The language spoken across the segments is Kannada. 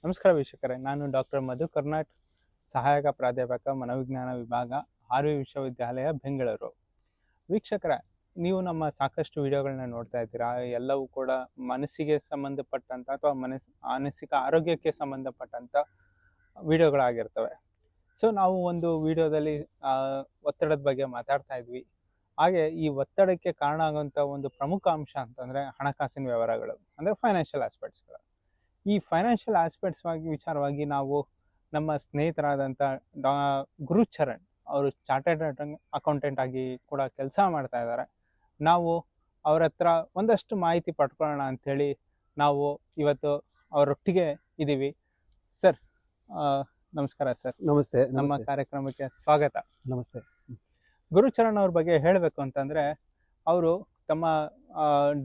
ನಮಸ್ಕಾರ ವೀಕ್ಷಕರೇ, ನಾನು ಡಾಕ್ಟರ್ ಮಧು ಕರ್ನಾಟ್, ಸಹಾಯಕ ಪ್ರಾಧ್ಯಾಪಕ ಮನೋವಿಜ್ಞಾನ ವಿಭಾಗ, ಆರ್ವಿ ವಿಶ್ವವಿದ್ಯಾಲಯ, ಬೆಂಗಳೂರು. ವೀಕ್ಷಕರೇ, ನೀವು ನಮ್ಮ ಸಾಕಷ್ಟು ವಿಡಿಯೋಗಳನ್ನ ನೋಡ್ತಾ ಇದ್ದೀರಾ. ಎಲ್ಲವೂ ಕೂಡ ಮನಸ್ಸಿಗೆ ಸಂಬಂಧಪಟ್ಟಂಥ ಅಥವಾ ಮಾನಸಿಕ ಆರೋಗ್ಯಕ್ಕೆ ಸಂಬಂಧಪಟ್ಟಂಥ ವಿಡಿಯೋಗಳಾಗಿರ್ತವೆ. ಸೊ ನಾವು ಒಂದು ವಿಡಿಯೋದಲ್ಲಿ ಒತ್ತಡದ ಬಗ್ಗೆ ಮಾತಾಡ್ತಾ ಇದ್ವಿ. ಹಾಗೆ ಈ ಒತ್ತಡಕ್ಕೆ ಕಾರಣ ಆಗುವಂಥ ಒಂದು ಪ್ರಮುಖ ಅಂಶ ಅಂತಂದರೆ ಹಣಕಾಸಿನ ವ್ಯವಹಾರಗಳು, ಅಂದರೆ ಫೈನಾನ್ಷಿಯಲ್ ಆಸ್ಪೆಕ್ಟ್ಸ್ಗಳು. ಈ ಫೈನಾನ್ಷಿಯಲ್ ಆಸ್ಪೆಕ್ಟ್ಸ್ ವಿಚಾರವಾಗಿ ನಾವು ನಮ್ಮ ಸ್ನೇಹಿತರಾದಂಥ ಗುರುಚರಣ್ ಅವರು ಚಾರ್ಟರ್ಡ್ ಅಕೌಂಟೆಂಟ್ ಆಗಿ ಕೂಡ ಕೆಲಸ ಮಾಡ್ತಾ ಇದ್ದಾರೆ. ನಾವು ಅವ್ರ ಹತ್ರ ಒಂದಷ್ಟು ಮಾಹಿತಿ ಪಡ್ಕೊಳ್ಳೋಣ ಅಂಥೇಳಿ ನಾವು ಇವತ್ತು ಅವರೊಟ್ಟಿಗೆ ಇದ್ದೀವಿ. ಸರ್, ನಮಸ್ಕಾರ ಸರ್. ನಮಸ್ತೆ. ನಮ್ಮ ಕಾರ್ಯಕ್ರಮಕ್ಕೆ ಸ್ವಾಗತ. ನಮಸ್ತೆ. ಗುರುಚರಣ್ ಅವ್ರ ಬಗ್ಗೆ ಹೇಳಬೇಕು ಅಂತಂದರೆ, ಅವರು ತಮ್ಮ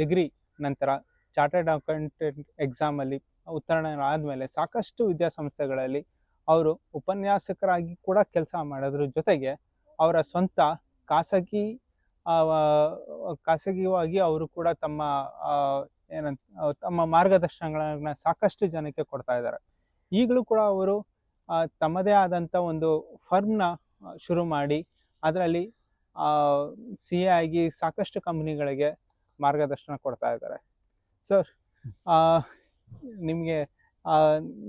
ಡಿಗ್ರಿ ನಂತರ ಚಾರ್ಟರ್ಡ್ ಅಕೌಂಟೆಂಟ್ ಎಕ್ಸಾಮಲ್ಲಿ ಉತ್ತೀರ್ಣರಾದಮೇಲೆ ಸಾಕಷ್ಟು ವಿದ್ಯಾಸಂಸ್ಥೆಗಳಲ್ಲಿ ಅವರು ಉಪನ್ಯಾಸಕರಾಗಿ ಕೂಡ ಕೆಲಸ ಮಾಡೋದ್ರ ಜೊತೆಗೆ ಅವರ ಸ್ವಂತ ಖಾಸಗಿಯಾಗಿ ಅವರು ಕೂಡ ತಮ್ಮ ಮಾರ್ಗದರ್ಶನಗಳನ್ನ ಸಾಕಷ್ಟು ಜನಕ್ಕೆ ಕೊಡ್ತಾ ಇದ್ದಾರೆ. ಈಗಲೂ ಕೂಡ ಅವರು ತಮ್ಮದೇ ಆದಂಥ ಒಂದು ಫರ್ಮ್ನ ಶುರು ಮಾಡಿ ಅದರಲ್ಲಿ CA ಆಗಿ ಸಾಕಷ್ಟು ಕಂಪ್ನಿಗಳಿಗೆ ಮಾರ್ಗದರ್ಶನ ಕೊಡ್ತಾ ಇದ್ದಾರೆ. ಸರ್,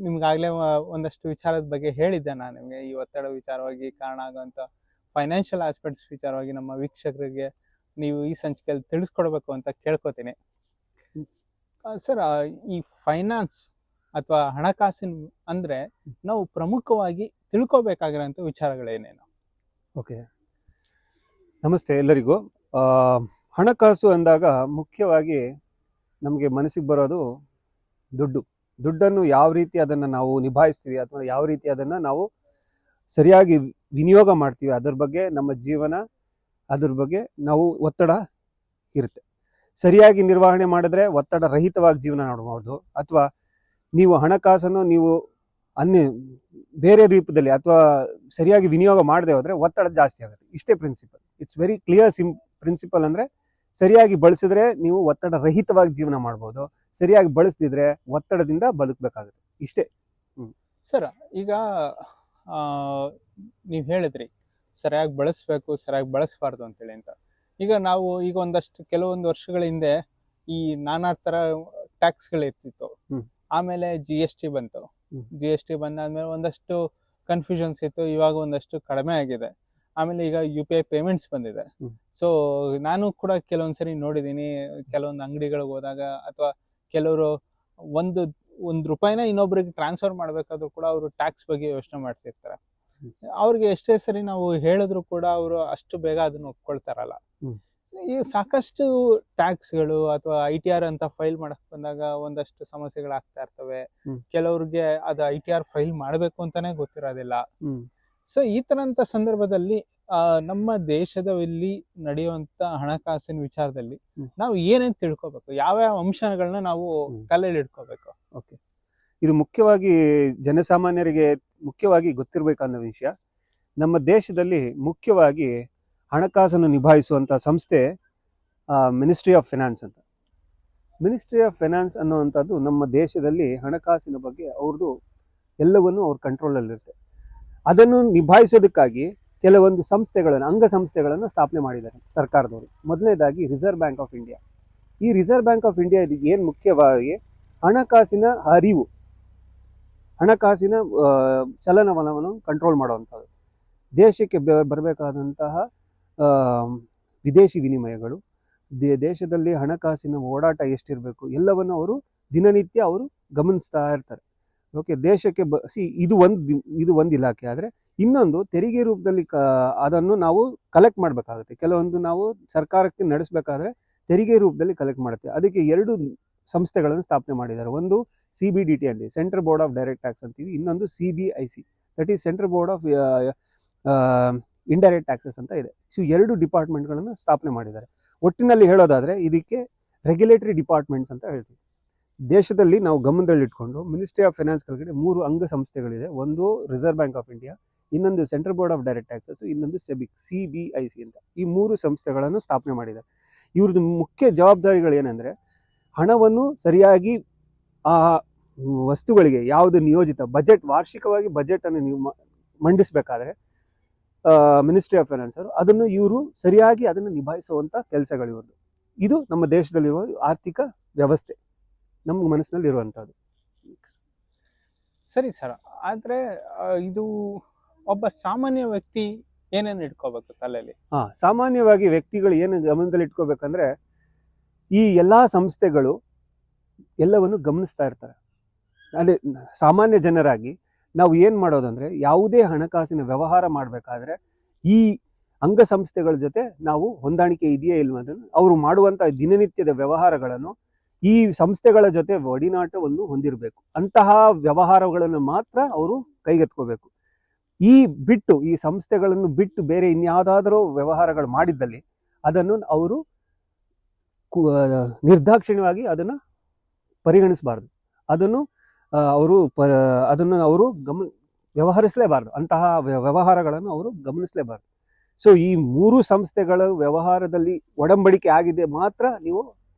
ನಿಮ್ಗಾಗಲೇ ಒಂದಷ್ಟು ವಿಚಾರದ ಬಗ್ಗೆ ಹೇಳಿದ್ದೆ ನಾನು ನಿಮಗೆ. ಈ ಒತ್ತಡ ವಿಚಾರವಾಗಿ ಕಾರಣ ಆಗುವಂಥ ಫೈನಾನ್ಷಿಯಲ್ ಆಸ್ಪೆಕ್ಟ್ಸ್ ವಿಚಾರವಾಗಿ ನಮ್ಮ ವೀಕ್ಷಕರಿಗೆ ನೀವು ಈ ಸಂಚಿಕೆಯಲ್ಲಿ ತಿಳಿಸ್ಕೊಡ್ಬೇಕು ಅಂತ ಕೇಳ್ಕೊತೀನಿ. ಸರ್, ಈ ಫೈನಾನ್ಸ್ ಅಥವಾ ಹಣಕಾಸಿನ ಅಂದರೆ ನಾವು ಪ್ರಮುಖವಾಗಿ ತಿಳ್ಕೊಬೇಕಾಗಿರೋಂಥ ವಿಚಾರಗಳೇನೇನು? ಓಕೆ, ನಮಸ್ತೆ ಎಲ್ಲರಿಗೂ. ಹಣಕಾಸು ಅಂದಾಗ ಮುಖ್ಯವಾಗಿ ನಮಗೆ ಮನಸ್ಸಿಗೆ ಬರೋದು ದುಡ್ಡನ್ನು ಯಾವ ರೀತಿ ಅದನ್ನು ನಾವು ನಿಭಾಯಿಸ್ತೀವಿ ಅಥವಾ ಯಾವ ರೀತಿ ಅದನ್ನು ನಾವು ಸರಿಯಾಗಿ ವಿನಿಯೋಗ ಮಾಡ್ತೀವಿ, ಅದರ ಬಗ್ಗೆ ನಮ್ಮ ಜೀವನ, ಅದ್ರ ಬಗ್ಗೆ ನಾವು ಒತ್ತಡ ಇರುತ್ತೆ. ಸರಿಯಾಗಿ ನಿರ್ವಹಣೆ ಮಾಡಿದ್ರೆ ಒತ್ತಡ ರಹಿತವಾಗಿ ಜೀವನ ಮಾಡಬಹುದು. ಅಥವಾ ನೀವು ಹಣಕಾಸನ್ನು ನೀವು ಬೇರೆ ರೂಪದಲ್ಲಿ ಅಥವಾ ಸರಿಯಾಗಿ ವಿನಿಯೋಗ ಮಾಡದೆ ಹೋದರೆ ಒತ್ತಡ ಜಾಸ್ತಿ ಆಗುತ್ತೆ. ಇಷ್ಟೇ principle. It's very clear principle. ಅಂದರೆ ಸರಿಯಾಗಿ ಬಳಸಿದ್ರೆ ನೀವು ಒತ್ತಡ ರಹಿತವಾಗಿ ಜೀವನ ಮಾಡ್ಬೋದು, ಸರಿಯಾಗಿ ಬಳಸದಿದ್ರೆ ಒತ್ತಡದಿಂದ ಬದುಕಬೇಕಾಗುತ್ತೆ. ಇಷ್ಟೇ. ಸರ್, ಈಗ ನೀವು ಹೇಳಿದ್ರಿ ಸರಿಯಾಗಿ ಬಳಸಬೇಕು, ಸರಿಯಾಗಿ ಬಳಸಬಾರ್ದು ಅಂತೇಳಿ ಅಂತ. ಈಗ ಕೆಲವೊಂದು ವರ್ಷಗಳ ಹಿಂದೆ ಈ ನಾನಾ ಥರ ಟ್ಯಾಕ್ಸ್ಗಳಿರ್ತಿತ್ತು. ಆಮೇಲೆ GST ಬಂತು. GST ಬಂದಾದ್ಮೇಲೆ ಒಂದಷ್ಟು ಕನ್ಫ್ಯೂಷನ್ಸ್ ಇತ್ತು. ಇವಾಗ ಒಂದಷ್ಟು ಕಡಿಮೆ ಆಗಿದೆ. ಆಮೇಲೆ ಈಗ UPI ಪೇಮೆಂಟ್ಸ್ ಬಂದಿದೆ. ಸೊ ನಾನು ಕೂಡ ಕೆಲವೊಂದ್ಸರಿ ನೋಡಿದ್ದೀನಿ, ಕೆಲವೊಂದು ಅಂಗಡಿಗಳಿಗೆ ಹೋದಾಗ ಅಥವಾ ಕೆಲವರು ಒಂದು ರೂಪಾಯಿನ ಇನ್ನೊಬ್ರಿಗೆ ಟ್ರಾನ್ಸ್ಫರ್ ಮಾಡಬೇಕಾದ್ರೂ ಕೂಡ ಅವರು ಟ್ಯಾಕ್ಸ್ ಬಗ್ಗೆ ಯೋಚನೆ ಮಾಡ್ತಿರ್ತಾರೆ. ಅವ್ರಿಗೆ ಎಷ್ಟೇ ಸರಿ ನಾವು ಹೇಳಿದ್ರು ಕೂಡ ಅವರು ಅಷ್ಟು ಬೇಗ ಅದನ್ನು ಒಪ್ಕೊಳ್ತಾರಲ್ಲ. ಈ ಸಾಕಷ್ಟು ಟ್ಯಾಕ್ಸ್ಗಳು ಅಥವಾ ITR ಅಂತ ಫೈಲ್ ಮಾಡಕ್ ಬಂದಾಗ ಒಂದಷ್ಟು ಸಮಸ್ಯೆಗಳಾಗ್ತಾ ಇರ್ತವೆ. ಕೆಲವ್ರಿಗೆ ಅದು ITR ಫೈಲ್ ಮಾಡಬೇಕು ಅಂತಾನೆ ಗೊತ್ತಿರೋದಿಲ್ಲ. ಸೊ ಈ ತರಂತ ಸಂದರ್ಭದಲ್ಲಿ ನಮ್ಮ ದೇಶದಲ್ಲಿ ನಡೆಯುವಂತ ಹಣಕಾಸಿನ ವಿಚಾರದಲ್ಲಿ ನಾವು ಏನೇನು ತಿಳ್ಕೊಬೇಕು, ಯಾವ್ಯಾವ ಅಂಶಗಳನ್ನ ನಾವು ತಲೆಯಲ್ಲಿ ಇಟ್ಕೋಬೇಕು? ಓಕೆ, ಇದು ಮುಖ್ಯವಾಗಿ ಜನಸಾಮಾನ್ಯರಿಗೆ ಮುಖ್ಯವಾಗಿ ಗೊತ್ತಿರಬೇಕನ್ನೋ ವಿಷಯ. ನಮ್ಮ ದೇಶದಲ್ಲಿ ಮುಖ್ಯವಾಗಿ ಹಣಕಾಸನ್ನು ನಿಭಾಯಿಸುವಂಥ ಸಂಸ್ಥೆ ಮಿನಿಸ್ಟ್ರಿ ಆಫ್ ಫೈನಾನ್ಸ್ ಅಂತ. ಮಿನಿಸ್ಟ್ರಿ ಆಫ್ ಫೈನಾನ್ಸ್ ಅನ್ನುವಂಥದ್ದು ನಮ್ಮ ದೇಶದಲ್ಲಿ ಹಣಕಾಸಿನ ಬಗ್ಗೆ ಅವ್ರದ್ದು ಎಲ್ಲವನ್ನೂ ಅವ್ರ ಕಂಟ್ರೋಲಲ್ಲಿರುತ್ತೆ. ಅದನ್ನು ನಿಭಾಯಿಸೋದಕ್ಕಾಗಿ ಕೆಲವೊಂದು ಅಂಗಸಂಸ್ಥೆಗಳನ್ನು ಸ್ಥಾಪನೆ ಮಾಡಿದ್ದಾರೆ ಸರ್ಕಾರದವರು. ಮೊದಲನೇದಾಗಿ ರಿಸರ್ವ್ ಬ್ಯಾಂಕ್ ಆಫ್ ಇಂಡಿಯಾ. ಈ ರಿಸರ್ವ್ ಬ್ಯಾಂಕ್ ಆಫ್ ಇಂಡಿಯಾ ಇದು ಏನು ಮುಖ್ಯವಾಗಿ ಹಣಕಾಸಿನ ಅರಿವು, ಹಣಕಾಸಿನ ಚಲನವಲನವನ್ನು ಕಂಟ್ರೋಲ್ ಮಾಡುವಂಥದ್ದು. ದೇಶಕ್ಕೆ ಬರಬೇಕಾದಂತಹ ವಿದೇಶಿ ವಿನಿಮಯಗಳು, ದೇಶದಲ್ಲಿ ಹಣಕಾಸಿನ ಓಡಾಟ ಎಷ್ಟಿರಬೇಕು ಎಲ್ಲವನ್ನು ಅವರು ದಿನನಿತ್ಯ ಅವರು ಗಮನಿಸ್ತಾ ಇರ್ತಾರೆ. ಓಕೆ, ದೇಶಕ್ಕೆ ಇದು ಒಂದು ಇಲಾಖೆ. ಆದರೆ ಇನ್ನೊಂದು ತೆರಿಗೆ ರೂಪದಲ್ಲಿ ಅದನ್ನು ನಾವು ಕಲೆಕ್ಟ್ ಮಾಡಬೇಕಾಗುತ್ತೆ. ಕೆಲವೊಂದು ನಾವು ಸರ್ಕಾರಕ್ಕೆ ನಡೆಸಬೇಕಾದ್ರೆ ತೆರಿಗೆ ರೂಪದಲ್ಲಿ ಕಲೆಕ್ಟ್ ಮಾಡುತ್ತೆ. ಅದಕ್ಕೆ 2 ಸಂಸ್ಥೆಗಳನ್ನು ಸ್ಥಾಪನೆ ಮಾಡಿದ್ದಾರೆ. ಒಂದು CBDT ಅಂತ, central board of direct tax ಅಂತೀವಿ. ಇನ್ನೊಂದು CBIC, that is central board of indirect taxes ಅಂತ ಇದೆ. ಸೊ 2 ಡಿಪಾರ್ಟ್ಮೆಂಟ್ಗಳನ್ನು ಸ್ಥಾಪನೆ ಮಾಡಿದ್ದಾರೆ. ಒಟ್ಟಿನಲ್ಲಿ ಹೇಳೋದಾದರೆ ಇದಕ್ಕೆ ರೆಗ್ಯುಲೇಟರಿ ಡಿಪಾರ್ಟ್ಮೆಂಟ್ಸ್ ಅಂತ ಹೇಳ್ತೀವಿ. ದೇಶದಲ್ಲಿ ನಾವು ಗಮನದಲ್ಲಿಟ್ಕೊಂಡು ಮಿನಿಸ್ಟ್ರಿ ಆಫ್ ಫೈನಾನ್ಸ್ ಕೆಳಗಡೆ 3 ಅಂಗಸಂಸ್ಥೆಗಳಿದೆ. ಒಂದು ರಿಸರ್ವ್ ಬ್ಯಾಂಕ್ ಆಫ್ ಇಂಡಿಯಾ, ಇನ್ನೊಂದು central board of direct taxes, ಇನ್ನೊಂದು CBIC ಅಂತ. ಈ 3 ಸಂಸ್ಥೆಗಳನ್ನು ಸ್ಥಾಪನೆ ಮಾಡಿದ್ದಾರೆ. ಇವ್ರದ್ದು ಮುಖ್ಯ ಜವಾಬ್ದಾರಿಗಳು ಏನಂದರೆ ಹಣವನ್ನು ಸರಿಯಾಗಿ ವಸ್ತುಗಳಿಗೆ ಯಾವುದು ನಿಯೋಜಿತ ಬಜೆಟ್, ವಾರ್ಷಿಕವಾಗಿ ಬಜೆಟ್ ಅನ್ನು ನೀವು ಮಂಡಿಸಬೇಕಾದ್ರೆ ಮಿನಿಸ್ಟ್ರಿ ಆಫ್ ಫೈನಾನ್ಸ್ ಅವರು ಅದನ್ನು ಇವರು ಸರಿಯಾಗಿ ಅದನ್ನು ನಿಭಾಯಿಸುವಂತ ಕೆಲಸಗಳು ಇವ್ರದ್ದು. ಇದು ನಮ್ಮ ದೇಶದಲ್ಲಿರುವ ಆರ್ಥಿಕ ವ್ಯವಸ್ಥೆ ನಮ್ಮ ಮನಸ್ಸಿನಲ್ಲಿ ಇರುವಂತಹದ್ದು. ಸರಿ ಸರ್, ಆದ್ರೆ ಇದು ಒಬ್ಬ ಸಾಮಾನ್ಯ ವ್ಯಕ್ತಿ ಏನೇನು ಇಟ್ಕೋಬೇಕು ತಲೆಯಲ್ಲಿ? ಸಾಮಾನ್ಯವಾಗಿ ವ್ಯಕ್ತಿಗಳು ಏನು ಗಮನದಲ್ಲಿ ಇಟ್ಕೋಬೇಕಂದ್ರೆ, ಈ ಎಲ್ಲಾ ಸಂಸ್ಥೆಗಳು ಎಲ್ಲವನ್ನು ಗಮನಿಸ್ತಾ ಇರ್ತಾರೆ. ಅದೇ ಸಾಮಾನ್ಯ ಜನರಾಗಿ ನಾವು ಏನ್ ಮಾಡೋದಂದ್ರೆ, ಯಾವುದೇ ಹಣಕಾಸಿನ ವ್ಯವಹಾರ ಮಾಡಬೇಕಾದ್ರೆ ಈ ಅಂಗಸಂಸ್ಥೆಗಳ ಜೊತೆ ನಾವು ಹೊಂದಾಣಿಕೆ ಇದೆಯೇ ಇಲ್ವದನ್ನು, ಅವರು ಮಾಡುವಂತಹ ದಿನನಿತ್ಯದ ವ್ಯವಹಾರಗಳನ್ನು ಈ ಸಂಸ್ಥೆಗಳ ಜೊತೆ ಒಡನಾಟವನ್ನು ಹೊಂದಿರಬೇಕು. ಅಂತಹ ವ್ಯವಹಾರಗಳನ್ನು ಮಾತ್ರ ಅವರು ಕೈಗೆತ್ಕೋಬೇಕು. ಈ ಸಂಸ್ಥೆಗಳನ್ನು ಬಿಟ್ಟು ಬೇರೆ ಇನ್ಯಾವುದಾದರೂ ವ್ಯವಹಾರಗಳು ಮಾಡಿದ್ದಲ್ಲಿ ಅದನ್ನು ಅವರು ನಿರ್ದಾಕ್ಷಿಣ್ಯವಾಗಿ ಅದನ್ನು ಪರಿಗಣಿಸಬಾರ್ದು. ಅದನ್ನು ಅವರು ವ್ಯವಹರಿಸಲೇಬಾರ್ದು. ಅಂತಹ ವ್ಯವಹಾರಗಳನ್ನು ಅವರು ಗಮನಿಸಲೇಬಾರ್ದು. ಸೊ ಈ 3 ಸಂಸ್ಥೆಗಳ ವ್ಯವಹಾರದಲ್ಲಿ ಒಡಂಬಡಿಕೆ ಆಗಿದೆ ಮಾತ್ರ ನೀವು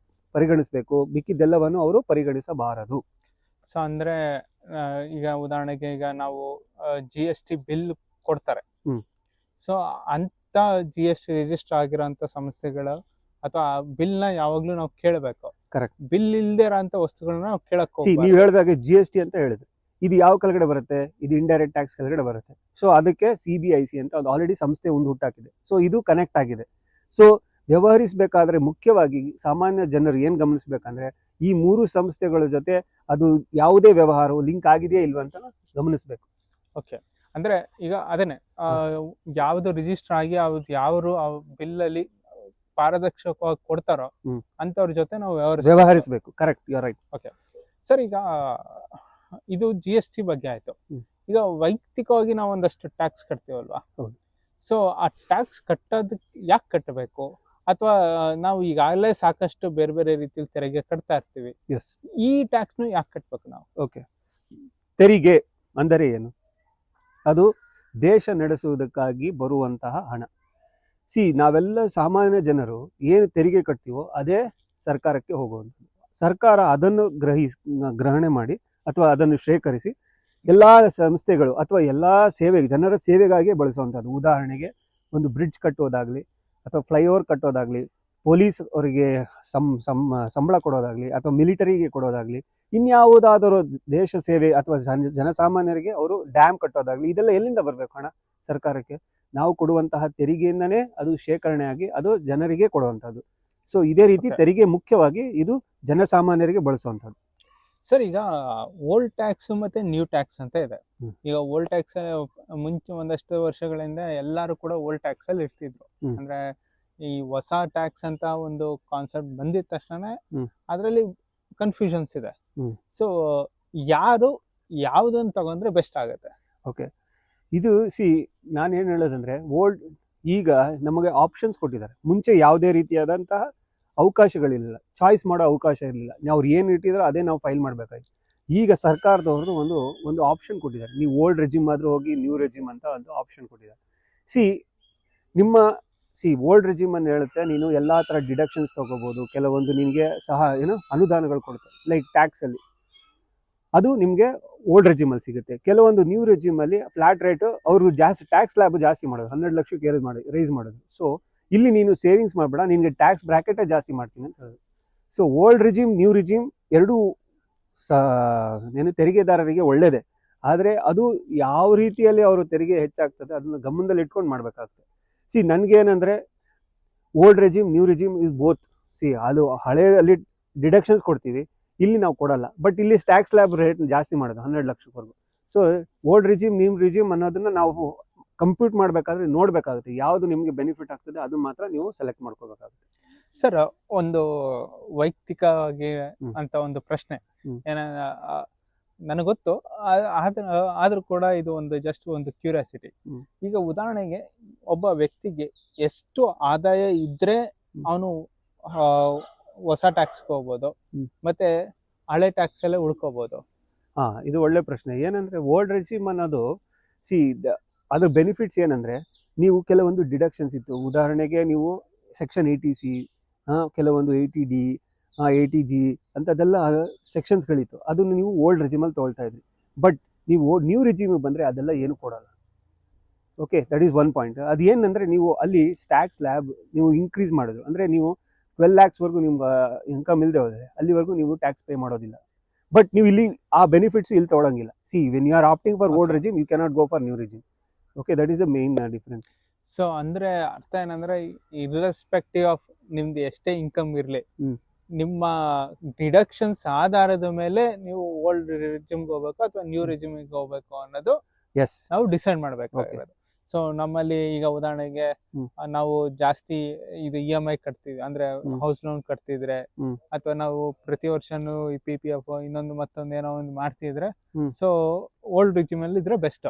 ಪರಿಗಣಿಸಬೇಕು, ಮಿಕ್ಕಿದ್ದೆಲ್ಲವನ್ನು ಅವರು ಪರಿಗಣಿಸಬಾರದು. ಸೊ ಅಂದ್ರೆ ಈಗ ಉದಾಹರಣೆಗೆ ಈಗ ನಾವು GST ಬಿಲ್ ಕೊಡ್ತಾರೆ. ಸೊ ಅಂತ GST ರಿಜಿಸ್ಟರ್ ಆಗಿರೋಂಥ ಸಂಸ್ಥೆಗಳು ಅಥವಾ ಬಿಲ್ ನ ಯಾವಾಗ್ಲೂ ನಾವು ಕೇಳಬೇಕು. ಕರೆಕ್ಟ್. ಬಿಲ್ ಇಲ್ದೇ ಇರೋಂಥ ವಸ್ತುಗಳನ್ನ ನಾವು ಕೇಳಕ್ ನೀವು ಹೇಳಿದಾಗ GST ಅಂತ ಹೇಳಿದ್ರೆ ಇದು ಯಾವ ಕೆಳಗಡೆ ಬರುತ್ತೆ? ಇದು ಇಂಡೈರೆಕ್ಟ್ ಟ್ಯಾಕ್ಸ್ ಕೆಳಗಡೆ ಬರುತ್ತೆ. ಸೊ ಅದಕ್ಕೆ CBIC ಅಂತ ಅದು ಆಲ್ರೆಡಿ ಸಂಸ್ಥೆ ಒಂದು ಹುಟ್ಟಾಕಿದೆ. ಸೊ ಇದು ಕನೆಕ್ಟ್ ಆಗಿದೆ. ಸೊ ವ್ಯವಹರಿಸಬೇಕಾದ್ರೆ ಮುಖ್ಯವಾಗಿ ಸಾಮಾನ್ಯ ಜನರು ಏನ್ ಗಮನಿಸಬೇಕಂದ್ರೆ, ಈ 3 ಸಂಸ್ಥೆಗಳ ಜೊತೆ ಅದು ಯಾವುದೇ ವ್ಯವಹಾರವು ಲಿಂಕ್ ಆಗಿದೆಯಾ ಇಲ್ವಾ ಅಂತ ಗಮನಿಸಬೇಕು. ಓಕೆ, ಅಂದ್ರೆ ಈಗ ಅದನ್ನೇ ಯಾವ್ದು ರಿಜಿಸ್ಟರ್ ಆಗಿ ಯಾರು ಬಿಲ್ ಅಲ್ಲಿ ಪಾರದರ್ಶಕವಾಗಿ ಕೊಡ್ತಾರೋ ಅಂತವ್ರ ಜೊತೆ ನಾವು ವ್ಯವಹರಿಸಬೇಕು. Correct, you are right. Okay sir, ಈಗ ಇದು GST ಬಗ್ಗೆ ಆಯ್ತು. ಈಗ ವೈಯಕ್ತಿಕವಾಗಿ ನಾವು ಒಂದಷ್ಟು ಟ್ಯಾಕ್ಸ್ ಕಟ್ತೀವಲ್ವಾ? ಸೊ ಆ ಟ್ಯಾಕ್ಸ್ ಕಟ್ಟೋದಕ್ಕೆ ಯಾಕೆ ಕಟ್ಟಬೇಕು? ಅಥವಾ ನಾವು ಈಗಾಗಲೇ ಸಾಕಷ್ಟು ಬೇರೆ ಬೇರೆ ರೀತಿಯಲ್ಲಿ ತೆರಿಗೆ ಕಟ್ತಾ ಇರ್ತೀವಿ. ಈ ಟ್ಯಾಕ್ಸ್ನು ಯಾಕೆ ಕಟ್ಬೇಕು ನಾವು? ಓಕೆ, ತೆರಿಗೆ ಅಂದರೆ ಏನು? ಅದು ದೇಶ ನಡೆಸುವುದಕ್ಕಾಗಿ ಬರುವಂತಹ ಹಣ. ನಾವೆಲ್ಲ ಸಾಮಾನ್ಯ ಜನರು ಏನು ತೆರಿಗೆ ಕಟ್ತೀವೋ ಅದೇ ಸರ್ಕಾರಕ್ಕೆ ಹೋಗುವಂಥದ್ದು. ಸರ್ಕಾರ ಅದನ್ನು ಗ್ರಹಣೆ ಮಾಡಿ ಅಥವಾ ಅದನ್ನು ಶೇಖರಿಸಿ ಎಲ್ಲ ಸಂಸ್ಥೆಗಳು ಅಥವಾ ಎಲ್ಲ ಜನರ ಸೇವೆಗಾಗಿ ಬಳಸುವಂಥದ್ದು. ಉದಾಹರಣೆಗೆ ಒಂದು ಬ್ರಿಡ್ಜ್ ಕಟ್ಟೋದಾಗ್ಲಿ ಅಥವಾ ಫ್ಲೈಓವರ್ ಕಟ್ಟೋದಾಗ್ಲಿ, ಪೊಲೀಸ್ ಅವರಿಗೆ ಸಂಬಳ ಕೊಡೋದಾಗ್ಲಿ ಅಥವಾ ಮಿಲಿಟರಿಗೆ ಕೊಡೋದಾಗ್ಲಿ, ಇನ್ಯಾವುದಾದರೂ ದೇಶ ಸೇವೆ ಅಥವಾ ಜನಸಾಮಾನ್ಯರಿಗೆ ಅವರು ಡ್ಯಾಮ್ ಕಟ್ಟೋದಾಗ್ಲಿ, ಇದೆಲ್ಲ ಎಲ್ಲಿಂದ ಬರಬೇಕು ಹಣ? ಸರ್ಕಾರಕ್ಕೆ. ನಾವು ಕೊಡುವಂತಹ ತೆರಿಗೆಯಿಂದನೇ ಅದು ಶೇಖರಣೆ ಆಗಿ ಅದು ಜನರಿಗೆ ಕೊಡುವಂಥದ್ದು. ಸೊ ಇದೇ ರೀತಿ ತೆರಿಗೆ ಮುಖ್ಯವಾಗಿ ಇದು ಜನಸಾಮಾನ್ಯರಿಗೆ ಬಳಸುವಂಥದ್ದು. ಸರ್, ಈಗ ಓಲ್ಡ್ ಟ್ಯಾಕ್ಸ್ ಮತ್ತೆ ನ್ಯೂ ಟ್ಯಾಕ್ಸ್ ಅಂತ ಇದೆ. ಈಗ ಓಲ್ಡ್ ಟ್ಯಾಕ್ಸ್ ಮುಂಚೆ ಒಂದಷ್ಟು ವರ್ಷಗಳಿಂದ ಎಲ್ಲರೂ ಕೂಡ ಓಲ್ಡ್ ಟ್ಯಾಕ್ಸ್ ಅಲ್ಲಿ ಇರ್ತಿದ್ರು. ಅಂದ್ರೆ ಈ ಹೊಸ ಟ್ಯಾಕ್ಸ್ ಅಂತ ಒಂದು ಕಾನ್ಸೆಪ್ಟ್ ಬಂದಿದ ತಕ್ಷಣ ಅದರಲ್ಲಿ ಕನ್ಫ್ಯೂಷನ್ಸ್ ಇದೆ. ಸೊ ಯಾವ್ದನ್ನ ತಗೊಂಡ್ರೆ ಬೆಸ್ಟ್ ಆಗುತ್ತೆ? ಓಕೆ, ಇದು ನಾನು ಏನು ಹೇಳೋದಂದ್ರೆ, ಈಗ ನಮಗೆ ಆಪ್ಷನ್ಸ್ ಕೊಟ್ಟಿದ್ದಾರೆ. ಮುಂಚೆ ಯಾವುದೇ ರೀತಿಯಾದಂತಹ ಅವಕಾಶಗಳಿರಲಿಲ್ಲ, ಚಾಯ್ಸ್ ಮಾಡೋ ಅವಕಾಶ ಇರಲಿಲ್ಲ. ಅವ್ರು ಏನು ಇಟ್ಟಿದ್ರು ಅದೇ ನಾವು ಫೈಲ್ ಮಾಡಬೇಕಾಗಿತ್ತು. ಈಗ ಸರ್ಕಾರದವ್ರದ್ದು ಒಂದು ಆಪ್ಷನ್ ಕೊಟ್ಟಿದ್ದಾರೆ. ನೀವು ಓಲ್ಡ್ ರೆಜಿಮ್ ಆದ್ರೂ ಹೋಗಿ ನ್ಯೂ ರೆಜಿಮ್ ಅಂತ ಒಂದು ಆಪ್ಷನ್ ಕೊಟ್ಟಿದ್ದಾರೆ. ಓಲ್ಡ್ ರೆಜಿಮ್ ಅನ್ನು ಹೇಳುತ್ತೆ, ನೀನು ಎಲ್ಲಾ ತರ ಡಿಡಕ್ಷನ್ಸ್ ತಗೋಬಹುದು, ಕೆಲವೊಂದು ನಿನಗೆ ಅನುದಾನಗಳು ಕೊಡುತ್ತೆ, ಲೈಕ್ ಟ್ಯಾಕ್ಸ್ ಅಲ್ಲಿ ಅದು ನಿಮಗೆ ಓಲ್ಡ್ ರೆಜಿಮ್ ಅಲ್ಲಿ ಸಿಗುತ್ತೆ. ಕೆಲವೊಂದು ನ್ಯೂ ರೆಜಿಮ್ ಅಲ್ಲಿ ಫ್ಲಾಟ್ ರೇಟ್ ಅವರು ಜಾಸ್ತಿ ಟ್ಯಾಕ್ಸ್ ಸ್ಲ್ಯಾಬ್ ಜಾಸ್ತಿ ಮಾಡೋದು, 12 ಲಕ್ಷಕ್ಕೆ ರೈಸ್ ಮಾಡೋದು. ಸೊ ಇಲ್ಲಿ ನೀನು ಸೇವಿಂಗ್ಸ್ ಮಾಡಬೇಡ, ನಿನಗೆ ಟ್ಯಾಕ್ಸ್ ಬ್ರಾಕೆಟೇ ಜಾಸ್ತಿ ಮಾಡ್ತೀನಿ ಅಂತ ಹೇಳೋದು. So old regime new regime ಎರಡೂ ತೆರಿಗೆದಾರರಿಗೆ ಒಳ್ಳೇದೇ, ಆದರೆ ಅದು ಯಾವ ರೀತಿಯಲ್ಲಿ ಅವರು ತೆರಿಗೆ ಹೆಚ್ಚಾಗ್ತದೆ ಅದನ್ನು ಗಮನದಲ್ಲಿ ಇಟ್ಕೊಂಡು ಮಾಡಬೇಕಾಗ್ತದೆ. ನನಗೇನಂದ್ರೆ, old regime new regime is both. ಅದು ಹಳೆಯಲ್ಲಿ ಡಿಡಕ್ಷನ್ಸ್ ಕೊಡ್ತೀವಿ, ಇಲ್ಲಿ ನಾವು ಕೊಡಲ್ಲ. ಬಟ್ ಇಲ್ಲಿ ಟ್ಯಾಕ್ಸ್ ಸ್ಲ್ಯಾಬ್ ರೇಟ್ ಜಾಸ್ತಿ ಮಾಡೋದು 12 ಲಕ್ಷವರೆಗೂ. So old regime new regime ಅನ್ನೋದನ್ನ ನಾವು ಕಂಪ್ಯೂಟ್ ಮಾಡಬೇಕಾದ್ರೆ ನೋಡ್ಬೇಕಾಗುತ್ತೆ, ಯಾವುದು ನಿಮಗೆ ಬೆನಿಫಿಟ್ ಆಗ್ತದೆ ಅದು ಮಾತ್ರ ನೀವು ಸೆಲೆಕ್ಟ್ ಮಾಡ್ಕೋಬೇಕಾಗುತ್ತೆ. ಸರ್, ಒಂದು ವೈಯಕ್ತಿಕವಾಗಿ ಅಂತ ಒಂದು ಪ್ರಶ್ನೆ ನನಗೆ ಗೊತ್ತು, ಆದ್ರೂ ಕೂಡ ಇದು ಜಸ್ಟ್ ಒಂದು ಕ್ಯೂರಿಯಾಸಿಟಿ. ಈಗ ಉದಾಹರಣೆಗೆ ಒಬ್ಬ ವ್ಯಕ್ತಿಗೆ ಎಷ್ಟು ಆದಾಯ ಇದ್ರೆ ಅವನು ಹೊಸ ಟ್ಯಾಕ್ಸ್ ಹೋಗ್ಬೋದು, ಮತ್ತೆ ಹಳೆ ಟ್ಯಾಕ್ಸ್ ಅಲ್ಲೇ ಉಳ್ಕೋಬಹುದು? ಇದು ಒಳ್ಳೆ ಪ್ರಶ್ನೆ. ಏನಂದ್ರೆ ಓಲ್ಡ್ ರೆಜಿಮ್ ಅನ್ನೋದು ಅದ್ರ ಬೆನಿಫಿಟ್ಸ್ ಏನಂದ್ರೆ, ನೀವು ಕೆಲವೊಂದು ಡಿಡಕ್ಷನ್ಸ್ ಇತ್ತು. ಉದಾಹರಣೆಗೆ ನೀವು ಸೆಕ್ಷನ್ 80C, ಕೆಲವೊಂದು 80D ATG ಅಂತದೆಲ್ಲ ಸೆಕ್ಷನ್ಸ್ಗಳಿತ್ತು. ಅದನ್ನು ನೀವು ಓಲ್ಡ್ ರೆಜಿಮಲ್ಲಿ ತೊಗೊಳ್ತಾ ಇದ್ರಿ. ಬಟ್ ನೀವು ನ್ಯೂ ರೆಜಿಮಿಗೆ ಬಂದರೆ ಅದೆಲ್ಲ ಏನು ಕೊಡಲ್ಲ. Okay, that is one point. ಅದು ಏನಂದರೆ ನೀವು ಅಲ್ಲಿ ಟ್ಯಾಕ್ಸ್ ಲ್ಯಾಬ್ ನೀವು ಇನ್ಕ್ರೀಸ್ ಮಾಡಿದ್ರು ಅಂದರೆ ನೀವು 12 lakhsವರೆಗೂ ನಿಮ್ಗೆ ಇನ್ಕಮ್ ಇಲ್ಲದೆ ಹೋದರೆ ಅಲ್ಲಿವರೆಗೂ ನೀವು ಟ್ಯಾಕ್ಸ್ ಪೇ ಮಾಡೋದಿಲ್ಲ. ಬಟ್ ನೀವು ಇಲ್ಲಿ ಆ ಬೆನಿಫಿಟ್ಸ್ ಇಲ್ಲಿ ತೊಗೊಳಂಗಿಲ್ಲ. See when you are opting for old regime you cannot go for new regime. Okay, that is the main difference. So ಅಂದ್ರೆ ಅರ್ಥ ಏನಂದ್ರೆ ಇರ್ರೆಸ್ಪೆಕ್ಟಿವ್ ಆಫ್ ನಿಮ್ದು ಎಷ್ಟೇ ಇನ್ಕಮ್ ಇರ್ಲಿ, ನಿಮ್ಮ ಡಿಡಕ್ಷನ್ಸ್ ಆಧಾರದ ಮೇಲೆ ನೀವು ಓಲ್ಡ್ ರೆಜಿಮ್ಗೆ ಹೋಗ್ಬೇಕು ಅಥವಾ ನ್ಯೂ ರೆಜಿಮ್ಗೆ ಹೋಗ್ಬೇಕು ಅನ್ನೋದು ನಾವು ಡಿಸೈಡ್ ಮಾಡ್ಬೇಕಾಗಿರೋದು. ಸೊ ನಮ್ಮಲ್ಲಿ ಈಗ ಉದಾಹರಣೆಗೆ ನಾವು ಜಾಸ್ತಿ ಇದು EMI ಕಟ್ತೀವಿ ಅಂದ್ರೆ ಹೌಸ್ ಲೋನ್ ಕಟ್ತಿದ್ರೆ, ಅಥವಾ ನಾವು ಪ್ರತಿ ವರ್ಷನೂ ಈ PPF ಇನ್ನೊಂದು ಮತ್ತೊಂದು ಏನೋ ಒಂದು ಮಾಡ್ತಿದ್ರೆ, ಸೊ ಓಲ್ಡ್ ರೆಜಿಮ್ ಅಲ್ಲಿ ಇದ್ರೆ ಬೆಸ್ಟ್.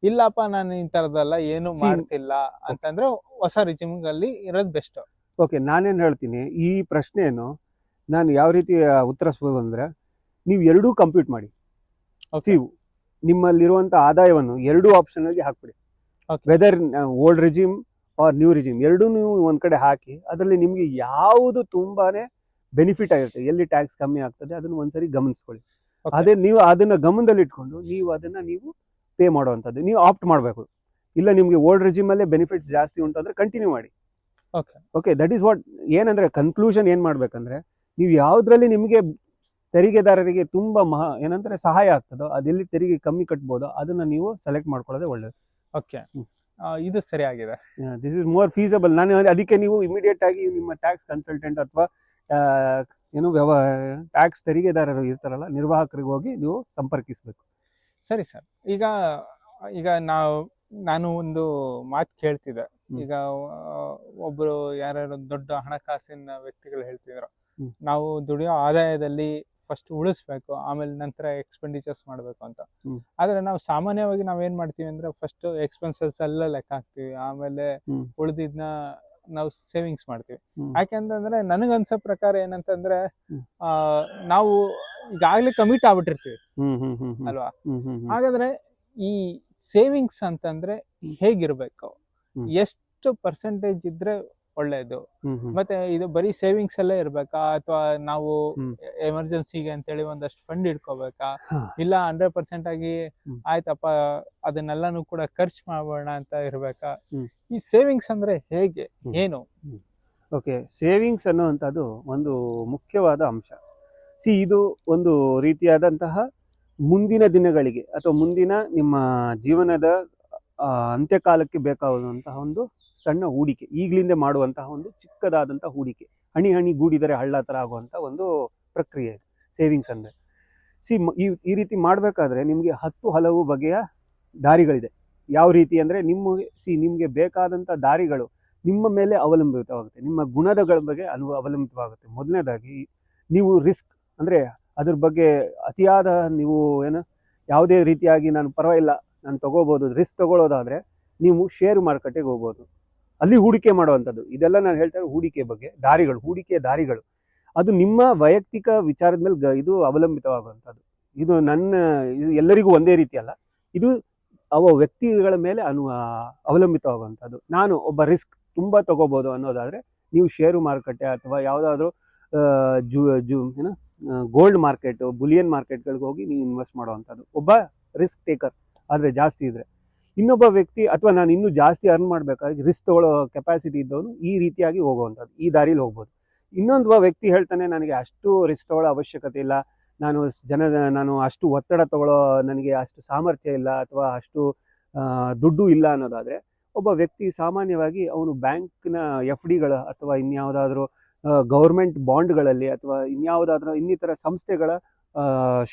ಇಲ್ಲಪ್ಪ ನಾನು ಇಂತರದೆಲ್ಲ ಏನು ಮಾಡ್ತಿಲ್ಲ ಅಂತಂದ್ರೆ ಹೊಸ ರೆಜಿಮ್ ಅಲ್ಲಿ ಇರೋದು ಬೆಸ್ಟ್. ಓಕೆ, ನಾನೇನು ಹೇಳ್ತೀನಿ ಈ ಪ್ರಶ್ನೆಯನ್ನು ನಾನು ಯಾವ ರೀತಿ ಉತ್ತರಿಸ್ಬೋದು ಅಂದರೆ, ನೀವು ಎರಡೂ ಕಂಪ್ಯೂಟ್ ಮಾಡಿ. ನಿಮ್ಮಲ್ಲಿರುವಂಥ ಆದಾಯವನ್ನು ಎರಡೂ ಆಪ್ಷನಲ್ಲಿ ಹಾಕ್ಬಿಡಿ. Whether old regime or new regime ಎರಡೂ ನೀವು ಒಂದು ಕಡೆ ಹಾಕಿ ಅದರಲ್ಲಿ ನಿಮಗೆ ಯಾವುದು ತುಂಬಾನೇ ಬೆನಿಫಿಟ್ ಆಗಿರುತ್ತೆ, ಎಲ್ಲಿ ಟ್ಯಾಕ್ಸ್ ಕಮ್ಮಿ ಆಗ್ತದೆ ಅದನ್ನು ಒಂದ್ಸರಿ ಗಮನಿಸ್ಕೊಳ್ಳಿ. ಅದೇ ನೀವು ಅದನ್ನು ಗಮನದಲ್ಲಿ ಇಟ್ಕೊಂಡು ನೀವು ಅದನ್ನು ನೀವು ಪೇ ಮಾಡುವಂಥದ್ದು ನೀವು ಆಪ್ಟ್ ಮಾಡಬೇಕು. ಇಲ್ಲ ನಿಮಗೆ ಓಲ್ಡ್ ರೆಜಿಮಲ್ಲೇ ಬೆನಿಫಿಟ್ಸ್ ಜಾಸ್ತಿ ಉಂಟಂದ್ರೆ ಕಂಟಿನ್ಯೂ ಮಾಡಿ. Okay, that is what. ಏನಂದ್ರೆ ಕನ್ಕ್ಲೂಷನ್ ಏನು ಮಾಡ್ಬೇಕಂದ್ರೆ, ನೀವು ಯಾವುದ್ರಲ್ಲಿ ನಿಮಗೆ ತೆರಿಗೆದಾರರಿಗೆ ತುಂಬ ಏನಂದ್ರೆ ಸಹಾಯ ಆಗ್ತದೋ, ಅದೆಲ್ಲಿ ತೆರಿಗೆ ಕಮ್ಮಿ ಕಟ್ಬೋದೋ ಅದನ್ನ ನೀವು ಸೆಲೆಕ್ಟ್ ಮಾಡ್ಕೊಳ್ಳೋದೇ ಒಳ್ಳೇದು. ಓಕೆ, ಇದು ಸರಿಯಾಗಿದೆ. This is more feasible. ನಾನು ಅದಕ್ಕೆ ನೀವು ಇಮಿಡಿಯೇಟ್ ಆಗಿ ನಿಮ್ಮ ಟ್ಯಾಕ್ಸ್ ಕನ್ಸಲ್ಟೆಂಟ್ ಅಥವಾ ಏನು ಟ್ಯಾಕ್ಸ್ ತೆರಿಗೆದಾರರು ಇರ್ತಾರಲ್ಲ, ನಿರ್ವಾಹಕರಿಗೆ ಹೋಗಿ ನೀವು ಸಂಪರ್ಕಿಸಬೇಕು. ಸರಿ ಸರ್. ಈಗ ನಾನು ಒಂದು ಮಾತು ಕೇಳ್ತಿದ್ದೆ. ಈಗ ಒಬ್ರು ಯಾರು ದೊಡ್ಡ ಹಣಕಾಸಿನ ವ್ಯಕ್ತಿಗಳು ಹೇಳ್ತಿದ್ರು, ನಾವು ದುಡಿಯೋ ಆದಾಯದಲ್ಲಿ ಫಸ್ಟ್ ಉಳಿಸ್ಬೇಕು, ಆಮೇಲೆ ನಂತರ ಎಕ್ಸ್ಪೆಂಡಿಚರ್ಸ್ ಮಾಡ್ಬೇಕು ಅಂತ. ಆದ್ರೆ ನಾವು ಸಾಮಾನ್ಯವಾಗಿ ನಾವೇನ್ ಮಾಡ್ತೀವಿ ಅಂದ್ರೆ ಫಸ್ಟ್ ಎಕ್ಸ್ಪೆನ್ಸಸ್ ಎಲ್ಲ ಲೆಕ್ಕ ಹಾಕ್ತಿವಿ, ಆಮೇಲೆ ಉಳಿದಿದ್ನ ನಾವು ಸೇವಿಂಗ್ಸ್ ಮಾಡ್ತೀವಿ. ಯಾಕೆಂತಂದ್ರೆ ನನಗನ್ಸೋ ಪ್ರಕಾರ ಏನಂತಂದ್ರೆ ನಾವು ಈಗಾಗ್ಲೇ ಕಮಿಟ್ ಆಗ್ಬಿಟ್ಟಿರ್ತೀವಿ ಅಲ್ವಾ. ಹಾಗಾದ್ರೆ ಈ ಸೇವಿಂಗ್ಸ್ ಅಂತಂದ್ರೆ ಹೇಗಿರ್ಬೇಕು, ಎಷ್ಟು ಪರ್ಸೆಂಟೇಜ್ ಇದ್ರೆ ಒಳ್ಳೇದು, ಮತ್ತೆ ಇದು ಬರೀ ಸೇವಿಂಗ್ಸ್ ಅಲ್ಲೇ ಇರ್ಬೇಕಾ, ಅಥವಾ ನಾವು ಎಮರ್ಜೆನ್ಸಿಗೆ ಅಂತೇಳಿ ಒಂದಷ್ಟು ಫಂಡ್ ಇಟ್ಕೋಬೇಕಾ, ಇಲ್ಲ 100% ಆಗಿ ಆಯ್ತಪ್ಪ ಅದನ್ನೆಲ್ಲಾನು ಕೂಡ ಖರ್ಚು ಮಾಡೋಣ ಅಂತ ಇರ್ಬೇಕಾ? ಈ ಸೇವಿಂಗ್ಸ್ ಅಂದ್ರೆ ಹೇಗೆ, ಏನು? ಓಕೆ, ಸೇವಿಂಗ್ಸ್ ಅನ್ನುವಂಥದ್ದು ಒಂದು ಮುಖ್ಯವಾದ ಅಂಶ. ಇದು ಒಂದು ರೀತಿಯಾದಂತಹ ಮುಂದಿನ ದಿನಗಳಿಗೆ ಅಥವಾ ಮುಂದಿನ ನಿಮ್ಮ ಜೀವನದ ಅಂತ್ಯಕಾಲಕ್ಕೆ ಬೇಕಾಗುವಂತಹ ಒಂದು ಸಣ್ಣ ಹೂಡಿಕೆ, ಈಗಲಿಂದ ಮಾಡುವಂತಹ ಒಂದು ಚಿಕ್ಕದಾದಂತಹ ಹೂಡಿಕೆ. ಹಣಿ ಹಣಿ ಗೂಡಿದರೆ ಹಳ್ಳ ಥರ ಆಗುವಂಥ ಒಂದು ಪ್ರಕ್ರಿಯೆ ಸೇವಿಂಗ್ಸ್ ಅಂದರೆ. ಈ ರೀತಿ ಮಾಡಬೇಕಾದ್ರೆ ನಿಮಗೆ 10 ಹಲವು ಬಗೆಯ ದಾರಿಗಳಿದೆ. ಯಾವ ರೀತಿ ಅಂದರೆ ನಿಮಗೆ ಬೇಕಾದಂಥ ದಾರಿಗಳು ನಿಮ್ಮ ಮೇಲೆ ಅವಲಂಬಿತವಾಗುತ್ತೆ, ನಿಮ್ಮ ಗುಣಗಳ ಬಗ್ಗೆ ಅವಲಂಬಿತವಾಗುತ್ತೆ. ಮೊದಲನೇದಾಗಿ ನೀವು ರಿಸ್ಕ್ ಅಂದರೆ ಅದ್ರ ಬಗ್ಗೆ ಅತಿಯಾದ ನೀವು ಯಾವುದೇ ರೀತಿಯಾಗಿ ನಾನು ಪರವಾಗಿಲ್ಲ ನಾನು ತಗೋಬೋದು ರಿಸ್ಕ್ ತಗೊಳ್ಳೋದಾದರೆ ನೀವು ಶೇರ್ ಮಾರುಕಟ್ಟೆಗೆ ಹೋಗ್ಬೋದು, ಅಲ್ಲಿ ಹೂಡಿಕೆ ಮಾಡುವಂಥದ್ದು. ಇದೆಲ್ಲ ನಾನು ಹೇಳ್ತಾರೆ ಹೂಡಿಕೆ ಬಗ್ಗೆ ದಾರಿಗಳು, ಹೂಡಿಕೆಯ ದಾರಿಗಳು. ಅದು ನಿಮ್ಮ ವೈಯಕ್ತಿಕ ವಿಚಾರದ ಮೇಲೆ ಇದು ಅವಲಂಬಿತವಾಗುವಂಥದ್ದು. ಇದು ಎಲ್ಲರಿಗೂ ಒಂದೇ ರೀತಿ ಅಲ್ಲ, ಇದು ವ್ಯಕ್ತಿಗಳ ಮೇಲೆ ಅವಲಂಬಿತವಾಗುವಂಥದ್ದು. ನಾನು ಒಬ್ಬ ರಿಸ್ಕ್ ತುಂಬ ತಗೋಬೋದು ಅನ್ನೋದಾದರೆ ನೀವು ಷೇರು ಮಾರುಕಟ್ಟೆ ಅಥವಾ ಯಾವುದಾದ್ರೂ ಗೋಲ್ಡ್ ಮಾರ್ಕೆಟ್, ಬುಲಿಯನ್ ಮಾರ್ಕೆಟ್ಗಳಿಗೆ ಹೋಗಿ ನೀವು ಇನ್ವೆಸ್ಟ್ ಮಾಡುವಂಥದ್ದು ಒಬ್ಬ ರಿಸ್ಕ್ ಟೇಕರ್. ಆದರೆ ಜಾಸ್ತಿ ಇದ್ರೆ ಇನ್ನೊಬ್ಬ ವ್ಯಕ್ತಿ ಅಥವಾ ನಾನು ಇನ್ನೂ ಜಾಸ್ತಿ ಅರ್ನ್ ಮಾಡಬೇಕಾಗಿ ರಿಸ್ಕ್ ತಗೊಳ್ಳೋ ಕೆಪಾಸಿಟಿ ಇದ್ದವನು ಈ ರೀತಿಯಾಗಿ ಹೋಗುವಂಥದ್ದು, ಈ ದಾರಿಲಿ ಹೋಗ್ಬೋದು. ಇನ್ನೊಂದು ವ್ಯಕ್ತಿ ಹೇಳ್ತಾನೆ ನನಗೆ ಅಷ್ಟು ರಿಸ್ಕ್ ತಗೊಳ್ಳೋ ಅವಶ್ಯಕತೆ ಇಲ್ಲ, ನಾನು ಅಷ್ಟು ಒತ್ತಡ ತಗೊಳ್ಳೋ ನನಗೆ ಅಷ್ಟು ಸಾಮರ್ಥ್ಯ ಇಲ್ಲ ಅಥವಾ ಅಷ್ಟು ದುಡ್ಡು ಇಲ್ಲ ಅನ್ನೋದಾದರೆ ಒಬ್ಬ ವ್ಯಕ್ತಿ ಸಾಮಾನ್ಯವಾಗಿ ಅವನು ಬ್ಯಾಂಕ್ನ FDಗಳ ಅಥವಾ ಇನ್ಯಾವುದಾದ್ರೂ ಗೌರ್ಮೆಂಟ್ ಬಾಂಡ್ಗಳಲ್ಲಿ ಅಥವಾ ಇನ್ಯಾವುದಾದ್ರೂ ಇನ್ನಿತರ ಸಂಸ್ಥೆಗಳ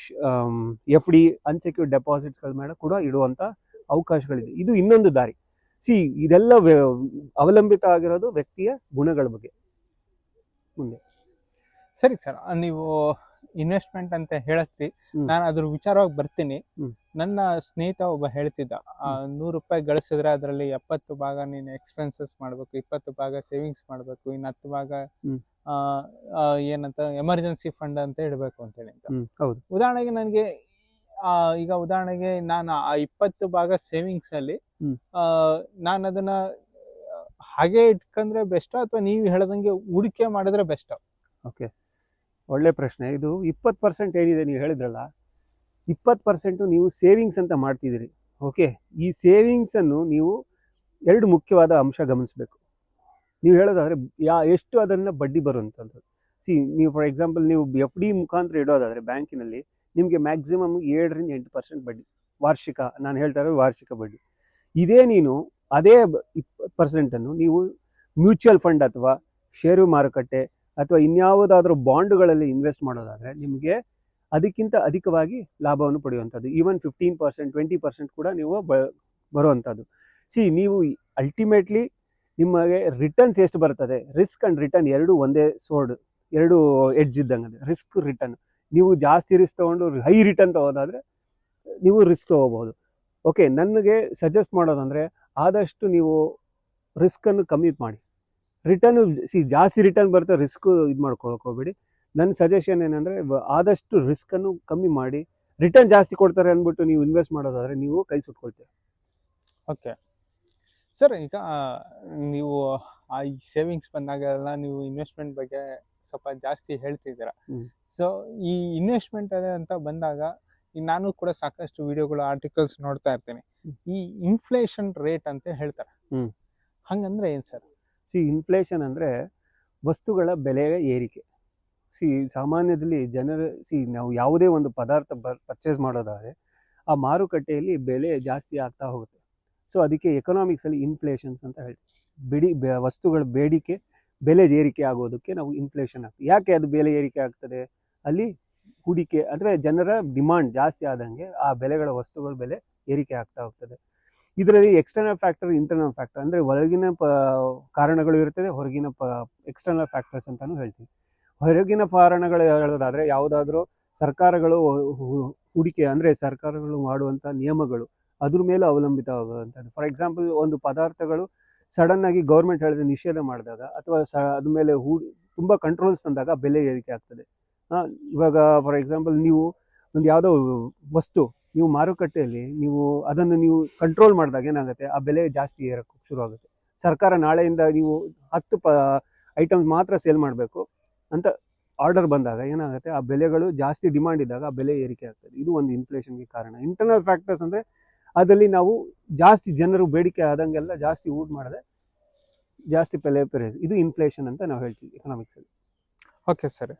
FD ಅನ್ಸೆಕ್ಯೂರ್ಡ್ ಡೆಪಾಸಿಟ್ಸ್ಗಳ ಮೇಲೆ ಕೂಡ ಇಡುವಂಥ ಅವಕಾಶಗಳಿದೆ. ಇದು ಇನ್ನೊಂದು ದಾರಿ. ಇದೆಲ್ಲ ಅವಲಂಬಿತ ಆಗಿರೋದು ವ್ಯಕ್ತಿಯ ಗುಣಗಳ ಬಗ್ಗೆ. ಮುಂದೆ ಸರಿ ಸರ್, ನೀವು ಇನ್ವೆಸ್ಟ್ಮೆಂಟ್ ಅಂತ ಹೇಳತ್ರಿ, ನಾನು ಅದ್ರ ವಿಚಾರವಾಗಿ ಬರ್ತೀನಿ. ನನ್ನ ಸ್ನೇಹಿತ ಒಬ್ಬ ಹೇಳ್ತಿದ್ದ, 100 ರೂಪಾಯಿ ಗಳಿಸಿದ್ರೆ ಅದರಲ್ಲಿ 70 ಭಾಗ ನೀನು ಎಕ್ಸ್ಪೆನ್ಸಸ್ ಮಾಡ್ಬೇಕು, 20 ಭಾಗ ಸೇವಿಂಗ್ಸ್ ಮಾಡ್ಬೇಕು, ಇನ್ನು 10 ಭಾಗ ಏನಂತ ಎಮರ್ಜೆನ್ಸಿ ಫಂಡ್ ಅಂತ ಇಡಬೇಕು ಅಂತೇಳಿ ಅಂತ. ಉದಾಹರಣೆಗೆ ನನಗೆ ಉದಾಹರಣೆಗೆ ನಾನು ಆ 20 ಭಾಗ ಸೇವಿಂಗ್ಸ್ ಅಲ್ಲಿ ನಾನು ಅದನ್ನ ಹಾಗೆ ಇಟ್ಕೊಂಡ್ರೆ ಬೆಸ್ಟ್ ಅಥವಾ ನೀವು ಹೇಳದಂಗೆ ಹೂಡಿಕೆ ಮಾಡಿದ್ರೆ ಬೆಸ್ಟ್? ಓಕೆ, ಒಳ್ಳೆ ಪ್ರಶ್ನೆ. ಇದು 20% ಏನಿದೆ ನೀವು ಹೇಳಿದ್ರಲ್ಲ, 20% ನೀವು ಸೇವಿಂಗ್ಸ್ ಅಂತ ಮಾಡ್ತಿದ್ದೀರಿ. ಓಕೆ, ಈ ಸೇವಿಂಗ್ಸನ್ನು ನೀವು 2 ಮುಖ್ಯವಾದ ಅಂಶ ಗಮನಿಸಬೇಕು. ನೀವು ಹೇಳೋದಾದರೆ ಎಷ್ಟು ಅದನ್ನು ಬಡ್ಡಿ ಬರುವಂಥದ್ದು. ನೀವು ಫಾರ್ ಎಕ್ಸಾಂಪಲ್ ನೀವು FD ಮುಖಾಂತರ ಇಡೋದಾದರೆ ಬ್ಯಾಂಕಿನಲ್ಲಿ ನಿಮಗೆ ಮ್ಯಾಕ್ಸಿಮಮ್ 7ರಿಂದ 8% ಬಡ್ಡಿ ವಾರ್ಷಿಕ. ನಾನು ಹೇಳ್ತಾ ಇರೋದು ವಾರ್ಷಿಕ ಬಡ್ಡಿ. ಇದೇ ನೀನು ಅದೇ 20%ಅನ್ನು ನೀವು ಮ್ಯೂಚುವಲ್ ಫಂಡ್ ಅಥವಾ ಷೇರು ಮಾರುಕಟ್ಟೆ ಅಥವಾ ಇನ್ಯಾವುದಾದ್ರೂ ಬಾಂಡ್ಗಳಲ್ಲಿ ಇನ್ವೆಸ್ಟ್ ಮಾಡೋದಾದರೆ ನಿಮಗೆ ಅದಕ್ಕಿಂತ ಅಧಿಕವಾಗಿ ಲಾಭವನ್ನು ಪಡೆಯುವಂಥದ್ದು. ಈವನ್ 15%, 20% ಕೂಡ ನೀವು ಬರುವಂಥದ್ದು. ನೀವು ಅಲ್ಟಿಮೇಟ್ಲಿ ನಿಮಗೆ ರಿಟರ್ನ್ಸ್ ಎಷ್ಟು ಬರ್ತದೆ, ರಿಸ್ಕ್ ಆ್ಯಂಡ್ ರಿಟರ್ನ್ ಎರಡೂ ಒಂದೇ ಸೋರ್ಡ್, ಎರಡು ಎಡ್ಜ್ ಇದ್ದಂಗೆ. ರಿಸ್ಕ್ ರಿಟರ್ನ್, ನೀವು ಜಾಸ್ತಿ ರಿಸ್ಕ್ ತೊಗೊಂಡು ಹೈ ರಿಟರ್ನ್ ತೊಗೋದಾದರೆ ನೀವು ರಿಸ್ಕ್ ತೊಗೋಬೋದು. ಓಕೆ, ನನಗೆ ಸಜೆಸ್ಟ್ ಮಾಡೋದಂದರೆ ಆದಷ್ಟು ನೀವು ರಿಸ್ಕನ್ನು ಕಮ್ಮಿ ಮಾಡಿ. ರಿಟರ್ನು ಜಾಸ್ತಿ ರಿಟರ್ನ್ ಬರುತ್ತೆ, ರಿಸ್ಕು ಇದು ಮಾಡ್ಕೊಳಕ್ಕೆ ಹೋಗ್ಬೇಡಿ. ನನ್ನ ಸಜೆಷನ್ ಏನಂದರೆ ಆದಷ್ಟು ರಿಸ್ಕನ್ನು ಕಮ್ಮಿ ಮಾಡಿ. ರಿಟರ್ನ್ ಜಾಸ್ತಿ ಕೊಡ್ತಾರೆ ಅಂದ್ಬಿಟ್ಟು ನೀವು ಇನ್ವೆಸ್ಟ್ ಮಾಡೋದಾದರೆ ನೀವು ಕೈ ಸುಟ್ಕೊಳ್ತೀರ. ಓಕೆ ಸರ್, ಈಗ ನೀವು ಈ ಸೇವಿಂಗ್ಸ್ ಬಂದಾಗೆಲ್ಲ ನೀವು ಇನ್ವೆಸ್ಟ್ಮೆಂಟ್ ಬಗ್ಗೆ ಸ್ವಲ್ಪ ಜಾಸ್ತಿ ಹೇಳ್ತಿದ್ದೀರಾ. ಸೊ ಈ ಇನ್ವೆಸ್ಟ್ಮೆಂಟ್ ಅಂತ ಬಂದಾಗ ನಾನು ಕೂಡ ಸಾಕಷ್ಟು ವಿಡಿಯೋಗಳು, ಆರ್ಟಿಕಲ್ಸ್ ನೋಡ್ತಾ ಇರ್ತೀನಿ. ಈ ಇನ್ಫ್ಲೇಷನ್ ರೇಟ್ ಅಂತ ಹೇಳ್ತಾರೆ. ಹಂಗಂದ್ರೆ ಏನು ಸರ್? ಇನ್ಫ್ಲೇಷನ್ ಅಂದರೆ ವಸ್ತುಗಳ ಬೆಲೆಯ ಏರಿಕೆ. ಸಾಮಾನ್ಯದಲ್ಲಿ ಜನರು ನಾವು ಯಾವುದೇ ಒಂದು ಪದಾರ್ಥ ಪರ್ಚೇಸ್ ಮಾಡೋದಾದರೆ ಆ ಮಾರುಕಟ್ಟೆಯಲ್ಲಿ ಬೆಲೆ ಜಾಸ್ತಿ ಆಗ್ತಾ ಹೋಗುತ್ತೆ. ಸೊ ಅದಕ್ಕೆ ಎಕನಾಮಿಕ್ಸಲ್ಲಿ ಇನ್ಫ್ಲೇಷನ್ಸ್ ಅಂತ ಹೇಳ್ತೀವಿ. ವಸ್ತುಗಳ ಬೇಡಿಕೆ ಬೆಲೆ ಏರಿಕೆ ಆಗೋದಕ್ಕೆ ನಾವು ಇನ್ಫ್ಲೇಷನ್ ಆಗ್ತದೆ. ಯಾಕೆ ಅದು ಬೆಲೆ ಏರಿಕೆ ಆಗ್ತದೆ? ಅಲ್ಲಿ ಹೂಡಿಕೆ ಅಂದರೆ ಜನರ ಡಿಮಾಂಡ್ ಜಾಸ್ತಿ ಆದಂಗೆ ಆ ಬೆಲೆಗಳ ವಸ್ತುಗಳ ಬೆಲೆ ಏರಿಕೆ ಆಗ್ತಾ ಹೋಗ್ತದೆ. ಇದರಲ್ಲಿ ಎಕ್ಸ್ಟರ್ನಲ್ ಫ್ಯಾಕ್ಟರ್, ಇಂಟರ್ನಲ್ ಫ್ಯಾಕ್ಟರ್ ಅಂದರೆ ಒಳಗಿನ ಕಾರಣಗಳು ಇರ್ತದೆ, ಹೊರಗಿನ ಎಕ್ಸ್ಟರ್ನಲ್ ಫ್ಯಾಕ್ಟರ್ಸ್ ಅಂತಲೂ ಹೇಳ್ತೀವಿ. ಹೊರಗಿನ ಕಾರಣಗಳು ಹೇಳೋದಾದರೆ ಯಾವುದಾದ್ರೂ ಸರ್ಕಾರಗಳು ಹೂಡಿಕೆ ಅಂದರೆ ಸರ್ಕಾರಗಳು ಮಾಡುವಂಥ ನಿಯಮಗಳು ಅದ್ರ ಮೇಲೆ ಅವಲಂಬಿತವಾಗುವಂಥದ್ದು. ಫಾರ್ ಎಕ್ಸಾಂಪಲ್, ಒಂದು ಪದಾರ್ಥಗಳು ಸಡನ್ನಾಗಿ ಗೌರ್ಮೆಂಟ್ ಹೇಳಿದ್ರೆ ನಿಷೇಧ ಮಾಡಿದಾಗ ಅಥವಾ ಅದ್ರ ಮೇಲೆ ತುಂಬ ಕಂಟ್ರೋಲ್ಸ್ ತಂದಾಗ ಬೆಲೆ ಏರಿಕೆ ಆಗ್ತದೆ. ಇವಾಗ ಫಾರ್ ಎಕ್ಸಾಂಪಲ್, ನೀವು ಒಂದು ಯಾವುದೋ ವಸ್ತು ನೀವು ಮಾರುಕಟ್ಟೆಯಲ್ಲಿ ನೀವು ಅದನ್ನು ನೀವು ಕಂಟ್ರೋಲ್ ಮಾಡಿದಾಗ ಏನಾಗುತ್ತೆ, ಆ ಬೆಲೆ ಜಾಸ್ತಿ ಏರಕ್ಕೆ ಶುರು ಆಗುತ್ತೆ. ಸರ್ಕಾರ ನಾಳೆಯಿಂದ ನೀವು 10 ಐಟಮ್ಸ್ ಮಾತ್ರ ಸೇಲ್ ಮಾಡಬೇಕು ಅಂತ ಆರ್ಡರ್ ಬಂದಾಗ ಏನಾಗುತ್ತೆ, ಆ ಬೆಲೆಗಳು ಜಾಸ್ತಿ ಡಿಮಾಂಡ್ ಇದ್ದಾಗ ಆ ಬೆಲೆ ಏರಿಕೆ ಆಗ್ತದೆ. ಇದು ಒಂದು ಇನ್ಫ್ಲೇಷನ್ಗೆ ಕಾರಣ. ಇಂಟರ್ನಲ್ ಫ್ಯಾಕ್ಟರ್ಸ್ ಅಂದರೆ ಅದರಲ್ಲಿ ನಾವು ಜಾಸ್ತಿ ಜನರು ಬೇಡಿಕೆ ಆದಂಗೆಲ್ಲ ಜಾಸ್ತಿ ಊಟ ಮಾಡಿದೆ ಜಾಸ್ತಿ ಬೆಲೆ ಪ್ರೈಸ್, ಇದು ಇನ್ಫ್ಲೇಷನ್ ಅಂತ ನಾವು ಹೇಳ್ತೀವಿ ಎಕನಾಮಿಕ್ಸಲ್ಲಿ. ಓಕೆ ಸರ್,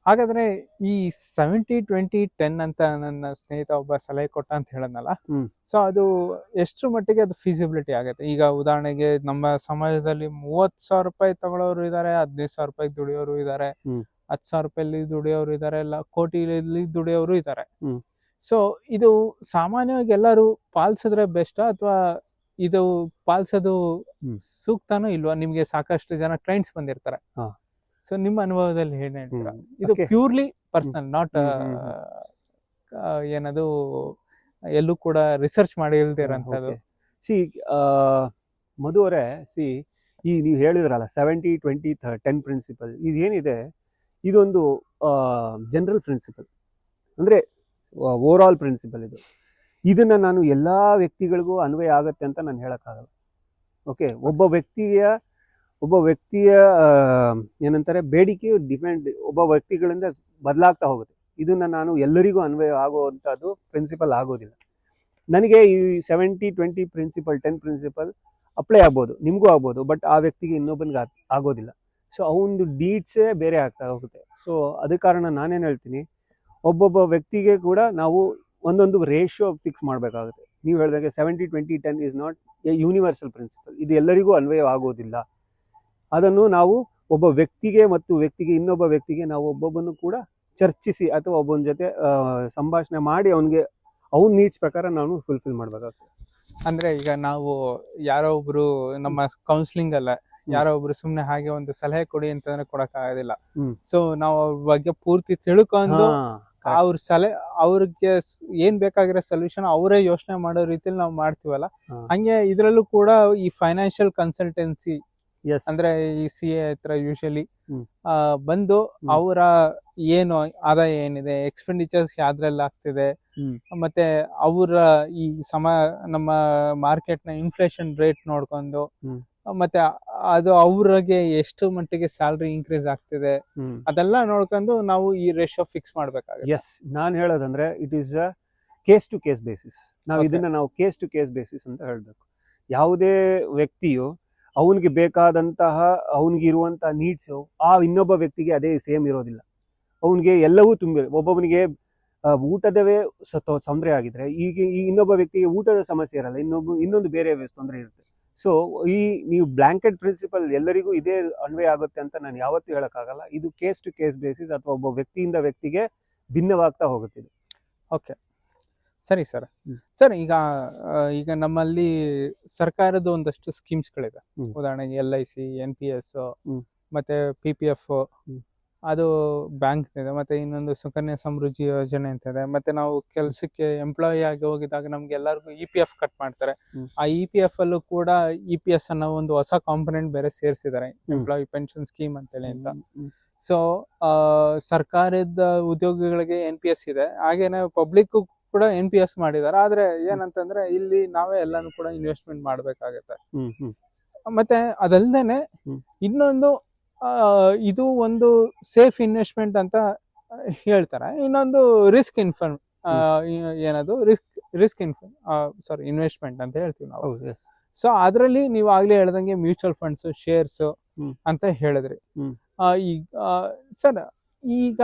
ಹಾಗಾದ್ರೆ ಈ 70-20-10 ಅಂತ ನನ್ನ ಸ್ನೇಹಿತ ಒಬ್ಬ ಸಲಹೆ ಕೊಟ್ಟ ಅಂತ ಹೇಳದ್ನಲ್ಲ, ಸೊ ಅದು ಎಷ್ಟು ಮಟ್ಟಿಗೆ ಅದು ಫೀಸಿಬಿಲಿಟಿ ಆಗುತ್ತೆ? ಈಗ ಉದಾಹರಣೆಗೆ ನಮ್ಮ ಸಮಾಜದಲ್ಲಿ 30,000 ರೂಪಾಯಿ ತಗೊಳ್ಳೋರು ಇದ್ದಾರೆ, 15,000 ರೂಪಾಯಿ ದುಡಿಯೋರು ಇದ್ದಾರೆ, 10,000 ರೂಪಾಯಿ ದುಡಿಯೋರು ಇದ್ದಾರೆ, ಇಲ್ಲ ಕೋಟಿಲಿ ದುಡಿಯೋರು ಇದ್ದಾರೆ. ಸೊ ಇದು ಸಾಮಾನ್ಯವಾಗಿ ಎಲ್ಲರೂ ಪಾಲಿಸಿದ್ರೆ ಬೆಸ್ಟ್ ಅಥವಾ ಇದು ಪಾಲಿಸೋದು ಸೂಕ್ತನೋ ಇಲ್ವಾ? ನಿಮ್ಗೆ ಸಾಕಷ್ಟು ಜನ ಕ್ಲೈಂಟ್ಸ್ ಬಂದಿರ್ತಾರೆ. ಸೊ ನಿಮ್ಮ ಅನುಭವದಲ್ಲಿ ಏನ್ ಹೇಳ್ತೀರಾ? ಇದು ಪ್ಯೂರ್ಲಿ ಪರ್ಸನಲ್, ನಾಟ್ ಏನದು ಎಲ್ಲೂ ಕೂಡ ರಿಸರ್ಚ್ ಮಾಡಿ ಇಲ್ದಿರಂತದ್ದು. ಮಧು ಅವರೇ, ಈ ನೀವು ಹೇಳಿದ್ರಲ್ಲ 70-20-10 ಪ್ರಿನ್ಸಿಪಲ್, ಇದೇನಿದೆ ಇದೊಂದು ಜನರಲ್ ಪ್ರಿನ್ಸಿಪಲ್, ಅಂದರೆ ಓವರ್ ಆಲ್ ಪ್ರಿನ್ಸಿಪಲ್. ಇದನ್ನು ನಾನು ಎಲ್ಲ ವ್ಯಕ್ತಿಗಳಿಗೂ ಅನ್ವಯ ಆಗುತ್ತೆ ಅಂತ ನಾನು ಹೇಳೋಕ್ಕಾಗಲ್ಲ. ಓಕೆ, ಒಬ್ಬ ವ್ಯಕ್ತಿಯ ಏನಂತಾರೆ ಬೇಡಿಕೆಯು ಒಬ್ಬ ವ್ಯಕ್ತಿಗಳಿಂದ ಬದಲಾಗ್ತಾ ಹೋಗುತ್ತೆ. ಇದನ್ನು ನಾನು ಎಲ್ಲರಿಗೂ ಅನ್ವಯ ಆಗುವಂಥದ್ದು ಪ್ರಿನ್ಸಿಪಲ್ ಆಗೋದಿಲ್ಲ. ನನಗೆ ಈ 70-20 ಪ್ರಿನ್ಸಿಪಲ್, 10 ಪ್ರಿನ್ಸಿಪಲ್ ಅಪ್ಲೈ ಆಗ್ಬೋದು, ನಿಮಗೂ ಆಗ್ಬೋದು, ಬಟ್ ಆ ವ್ಯಕ್ತಿಗೆ ಇನ್ನೊಬ್ಬನಿಗೆ ಆಗೋದಿಲ್ಲ. ಸೊ ಅವನದು ಡೀಡ್ಸೇ ಬೇರೆ ಆಗ್ತಾ ಹೋಗುತ್ತೆ. ಸೊ ಅದ ಕಾರಣ ನಾನೇನು ಹೇಳ್ತೀನಿ, ಒಬ್ಬೊಬ್ಬ ವ್ಯಕ್ತಿಗೆ ಕೂಡ ನಾವು ಒಂದೊಂದು ರೇಷಿಯೋ ಫಿಕ್ಸ್ ಮಾಡಬೇಕಾಗುತ್ತೆ. ನೀವು ಹೇಳಿದಾಗೆ 70-20-10 is not a universal principle, ಇದು ಎಲ್ಲರಿಗೂ ಅನ್ವಯ ಆಗೋದಿಲ್ಲ. ಅದನ್ನು ನಾವು ಒಬ್ಬ ವ್ಯಕ್ತಿಗೆ ಮತ್ತು ಇನ್ನೊಬ್ಬ ವ್ಯಕ್ತಿಗೆ ನಾವು ಒಬ್ಬೊಬ್ಬನು ಕೂಡ ಚರ್ಚಿಸಿ ಅಥವಾ ಒಬ್ಬನ ಜೊತೆ ಸಂಭಾಷಣೆ ಮಾಡಿ ಅವ್ನ ನೀಡ್ಸ್ ಪ್ರಕಾರ ನಾನು ಫುಲ್ಫಿಲ್ ಮಾಡಬೇಕಾಗ್ತದೆ. ಅಂದ್ರೆ ಈಗ ನಾವು ಯಾರೋ ಒಬ್ರು ನಮ್ಮ ಕೌನ್ಸಿಲಿಂಗ್ ಅಲ್ಲ, ಯಾರೋ ಒಬ್ರು ಸುಮ್ನೆ ಹಾಗೆ ಒಂದು ಸಲಹೆ ಕೊಡಿ ಅಂತಂದ್ರೆ ಕೊಡಕ್ ಆಗೋದಿಲ್ಲ. ಸೊ ನಾವು ಅವ್ರ ಬಗ್ಗೆ ಪೂರ್ತಿ ತಿಳ್ಕೊಂಡು ಅವ್ರಿಗೆ ಏನ್ ಬೇಕಾಗಿರೋ ಸೊಲ್ಯೂಷನ್ ಅವರೇ ಯೋಚನೆ ಮಾಡೋ ರೀತಿಯಲ್ಲಿ ನಾವು ಮಾಡ್ತೀವಲ್ಲ, ಹಂಗೆ ಇದ್ರಲ್ಲೂ ಕೂಡ ಈ ಫೈನಾನ್ಷಿಯಲ್ ಕನ್ಸಲ್ಟೆನ್ಸಿ ಅಂದ್ರೆ ಈ CA ಹತ್ರ ಯೂಶಲಿ ಬಂದು ಅವರ ಏನು ಆದಾಯ ಏನಿದೆ, ಎಕ್ಸ್ಪೆಂಡಿಚರ್ಸ್ ಯಾವ್ದ್ರಲ್ಲಿ ಆಗ್ತಿದೆ, ಮತ್ತೆ ಅವರ ಈ ನಮ್ಮ ಮಾರ್ಕೆಟ್ ನ ಇನ್ಫ್ಲೇಷನ್ ರೇಟ್ ನೋಡ್ಕೊಂಡು ಮತ್ತೆ ಅದು ಅವ್ರಿಗೆ ಎಷ್ಟು ಮಟ್ಟಿಗೆ ಸ್ಯಾಲ್ರಿ ಇನ್ಕ್ರೀಸ್ ಆಗ್ತಿದೆ ಅದೆಲ್ಲ ನೋಡ್ಕೊಂಡು ನಾವು ಈ ರೇಷಿಯೋ ಫಿಕ್ಸ್ ಮಾಡ್ಬೇಕಾಗುತ್ತೆ. ಎಸ್, ನಾನು ಹೇಳೋದಂದ್ರೆ it is a case to case basis. ನಾವು Okay. ಇದನ್ನ ನಾವು ಕೇಸ್ ಟು ಕೇಸ್ ಬೇಸಿಸ್ ಅಂತ ಹೇಳ್ಬೇಕು. ಯಾವುದೇ ವ್ಯಕ್ತಿಯು ಅವನಿಗೆ ಬೇಕಾದಂತಹ ಅವನಿಗೆ ಇರುವಂತಹ ನೀಡ್ಸ್ ಆ ಇನ್ನೊಬ್ಬ ವ್ಯಕ್ತಿಗೆ ಅದೇ ಸೇಮ್ ಇರೋದಿಲ್ಲ. ಅವನಿಗೆ ಎಲ್ಲವೂ ತುಂಬಿ, ಒಬ್ಬೊಬ್ಬನಿಗೆ ಊಟದವೇ ತೊಂದರೆ ಆಗಿದ್ರೆ ಈಗ ಈ ಇನ್ನೊಬ್ಬ ವ್ಯಕ್ತಿಗೆ ಊಟದ ಸಮಸ್ಯೆ ಇರಲ್ಲ, ಇನ್ನೊಂದು ಬೇರೆ ತೊಂದರೆ ಇರುತ್ತೆ. ಸೊ ನೀವು ಬ್ಲಾಂಕೆಟ್ ಪ್ರಿನ್ಸಿಪಲ್ ಎಲ್ಲರಿಗೂ ಇದೇ ಅನ್ವಯ ಆಗುತ್ತೆ ಅಂತ ನಾನು ಯಾವತ್ತೂ ಹೇಳಕ್ಕಾಗಲ್ಲ. ಇದು ಕೇಸ್ ಟು ಕೇಸ್ ಬೇಸಿಸ್ ಅಥವಾ ಒಬ್ಬ ವ್ಯಕ್ತಿಯಿಂದ ವ್ಯಕ್ತಿಗೆ ಭಿನ್ನವಾಗ್ತಾ ಹೋಗುತ್ತಿದೆ. ಓಕೆ, ಸರಿ ಸರ್. ಸರ್, ಈಗ ನಮ್ಮಲ್ಲಿ ಸರ್ಕಾರದ ಒಂದಷ್ಟು ಸ್ಕೀಮ್ಸ್ಗಳಿದೆ. ಉದಾಹರಣೆಗೆ LIC, NPS, ಮತ್ತೆ PPF, ಅದು ಬ್ಯಾಂಕ್ ಇದೆ. ಮತ್ತೆ ಇನ್ನೊಂದು ಸುಕನ್ಯಾ ಸಮೃದ್ಧಿ ಯೋಜನೆ ಅಂತ ಇದೆ. ಮತ್ತೆ ನಾವು ಕೆಲಸಕ್ಕೆ ಎಂಪ್ಲಾಯಿ ಆಗಿ ಹೋಗಿದಾಗ ನಮ್ಗೆ ಎಲ್ಲರಿಗೂ EPF ಕಟ್ ಮಾಡ್ತಾರೆ. ಆ EPF ಅಲ್ಲೂ ಕೂಡ EPS ಅನ್ನೋ ಒಂದು ಹೊಸ ಕಾಂಪೊನೆಂಟ್ ಬೇರೆ ಸೇರಿಸಿದ್ದಾರೆ, ಎಂಪ್ಲಾಯಿ ಪೆನ್ಷನ್ ಸ್ಕೀಮ್ ಅಂತೇಳಿ ಅಂತ. ಸೊ ಸರ್ಕಾರದ ಉದ್ಯೋಗಿಗಳಿಗೆ NPS ಇದೆ, ಹಾಗೇನೆ ಪಬ್ಲಿಕ್ ಕೂಡ NPS ಮಾಡಿದ್ದಾರೆ. ಆದ್ರೆ ಏನಂತಂದ್ರೆ ಇಲ್ಲಿ ನಾವೇ ಎಲ್ಲಾನು ಕೂಡ ಇನ್ವೆಸ್ಟ್ಮೆಂಟ್ ಮಾಡ್ಬೇಕಾಗತ್ತೆ. ಮತ್ತೆ ಅದಲ್ದೇನೆ ಇನ್ನೊಂದು ಇದು ಒಂದು ಸೇಫ್ ಇನ್ವೆಸ್ಟ್ಮೆಂಟ್ ಅಂತ ಹೇಳ್ತಾರೆ, ಇನ್ನೊಂದು ಇನ್ವೆಸ್ಟ್ಮೆಂಟ್ ಅಂತ ಹೇಳ್ತೀವಿ ನಾವು. ಸೊ ಅದ್ರಲ್ಲಿ ನೀವು ಆಗ್ಲೇ ಹೇಳ್ದಂಗೆ ಮ್ಯೂಚುವಲ್ ಫಂಡ್ಸ್, ಶೇರ್ಸ್ ಅಂತ ಹೇಳಿದ್ರಿ. ಸರ್, ಈಗ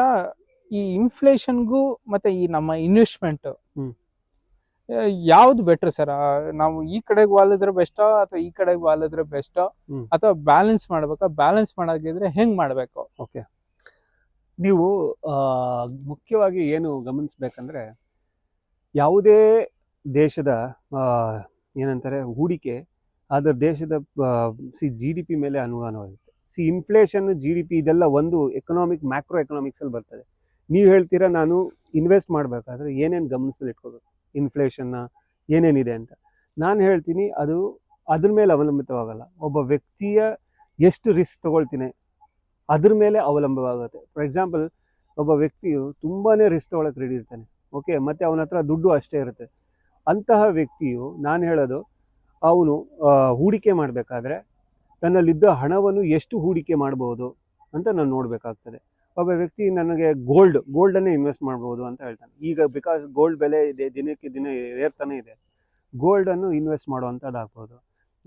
ಈ ಇನ್ಫ್ಲೇಷನ್ಗೂ ಮತ್ತೆ ಈ ನಮ್ಮ ಇನ್ವೆಸ್ಟ್ಮೆಂಟ್ ಯಾವ್ದು ಬೆಟರ್ ಸರ್? ನಾವು ಈ ಕಡೆಗೆ ವಾಲಿದ್ರೆ ಬೆಸ್ಟಾ ಅಥವಾ ಈ ಕಡೆಗೆ ವಾಲಿದ್ರೆ ಬೆಸ್ಟಾ, ಅಥವಾ ಬ್ಯಾಲೆನ್ಸ್ ಮಾಡ್ಬೇಕಾ? ಬ್ಯಾಲೆನ್ಸ್ ಮಾಡಾಗಿದ್ರೆ ಹೆಂಗ್ ಮಾಡ್ಬೇಕು? ಓಕೆ, ನೀವು ಮುಖ್ಯವಾಗಿ ಏನು ಗಮನಿಸ್ಬೇಕಂದ್ರೆ, ಯಾವುದೇ ದೇಶದ ಏನಂತಾರೆ ಹೂಡಿಕೆ ಅದರ ದೇಶದ GDP ಮೇಲೆ ಅನುಗುಣವಾಗುತ್ತೆ. ಇನ್ಫ್ಲೇಷನ್, GDP ಇದೆಲ್ಲ ಒಂದು ಮ್ಯಾಕ್ರೋ ಎಕನಾಮಿಕ್ಸ್ ಅಲ್ಲಿ ಬರ್ತದೆ. ನೀವು ಹೇಳ್ತೀರಾ ನಾನು ಇನ್ವೆಸ್ಟ್ ಮಾಡಬೇಕಾದ್ರೆ ಏನೇನು ಗಮನಿಸಲು ಇಟ್ಕೋಬೇಕು, ಇನ್ಫ್ಲೇಷನ್ನ ಏನೇನಿದೆ ಅಂತ. ನಾನು ಹೇಳ್ತೀನಿ ಅದು ಅದ್ರ ಮೇಲೆ ಅವಲಂಬಿತವಾಗಲ್ಲ, ಒಬ್ಬ ವ್ಯಕ್ತಿಯ ಎಷ್ಟು ರಿಸ್ಕ್ ತಗೊಳ್ತೀನಿ ಅದ್ರ ಮೇಲೆ ಅವಲಂಬವಾಗುತ್ತೆ. ಫಾರ್ ಎಕ್ಸಾಂಪಲ್, ಒಬ್ಬ ವ್ಯಕ್ತಿಯು ತುಂಬಾ ರಿಸ್ಕ್ ತಗೊಳಕ್ಕೆ ರೆಡಿ ಇರ್ತಾನೆ, ಓಕೆ, ಮತ್ತು ಅವನ ಹತ್ರ ದುಡ್ಡು ಅಷ್ಟೇ ಇರುತ್ತೆ. ಅಂತಹ ವ್ಯಕ್ತಿಯು ನಾನು ಹೇಳೋದು, ಅವನು ಹೂಡಿಕೆ ಮಾಡಬೇಕಾದ್ರೆ ತನ್ನಲ್ಲಿದ್ದ ಹಣವನ್ನು ಎಷ್ಟು ಹೂಡಿಕೆ ಮಾಡ್ಬೋದು ಅಂತ ನಾನು ನೋಡಬೇಕಾಗ್ತದೆ. ಒಬ್ಬ ವ್ಯಕ್ತಿ ನನಗೆ ಗೋಲ್ಡನ್ನೇ ಇನ್ವೆಸ್ಟ್ ಮಾಡ್ಬೋದು ಅಂತ ಹೇಳ್ತಾನೆ. ಈಗ ಬಿಕಾಸ್ ಗೋಲ್ಡ್ ಬೆಲೆ ಇದೆ, ದಿನಕ್ಕೆ ದಿನ ಏರ್ತಾನೆ ಇದೆ, ಗೋಲ್ಡನ್ನು ಇನ್ವೆಸ್ಟ್ ಮಾಡುವಂಥದ್ದಾಗ್ಬೋದು.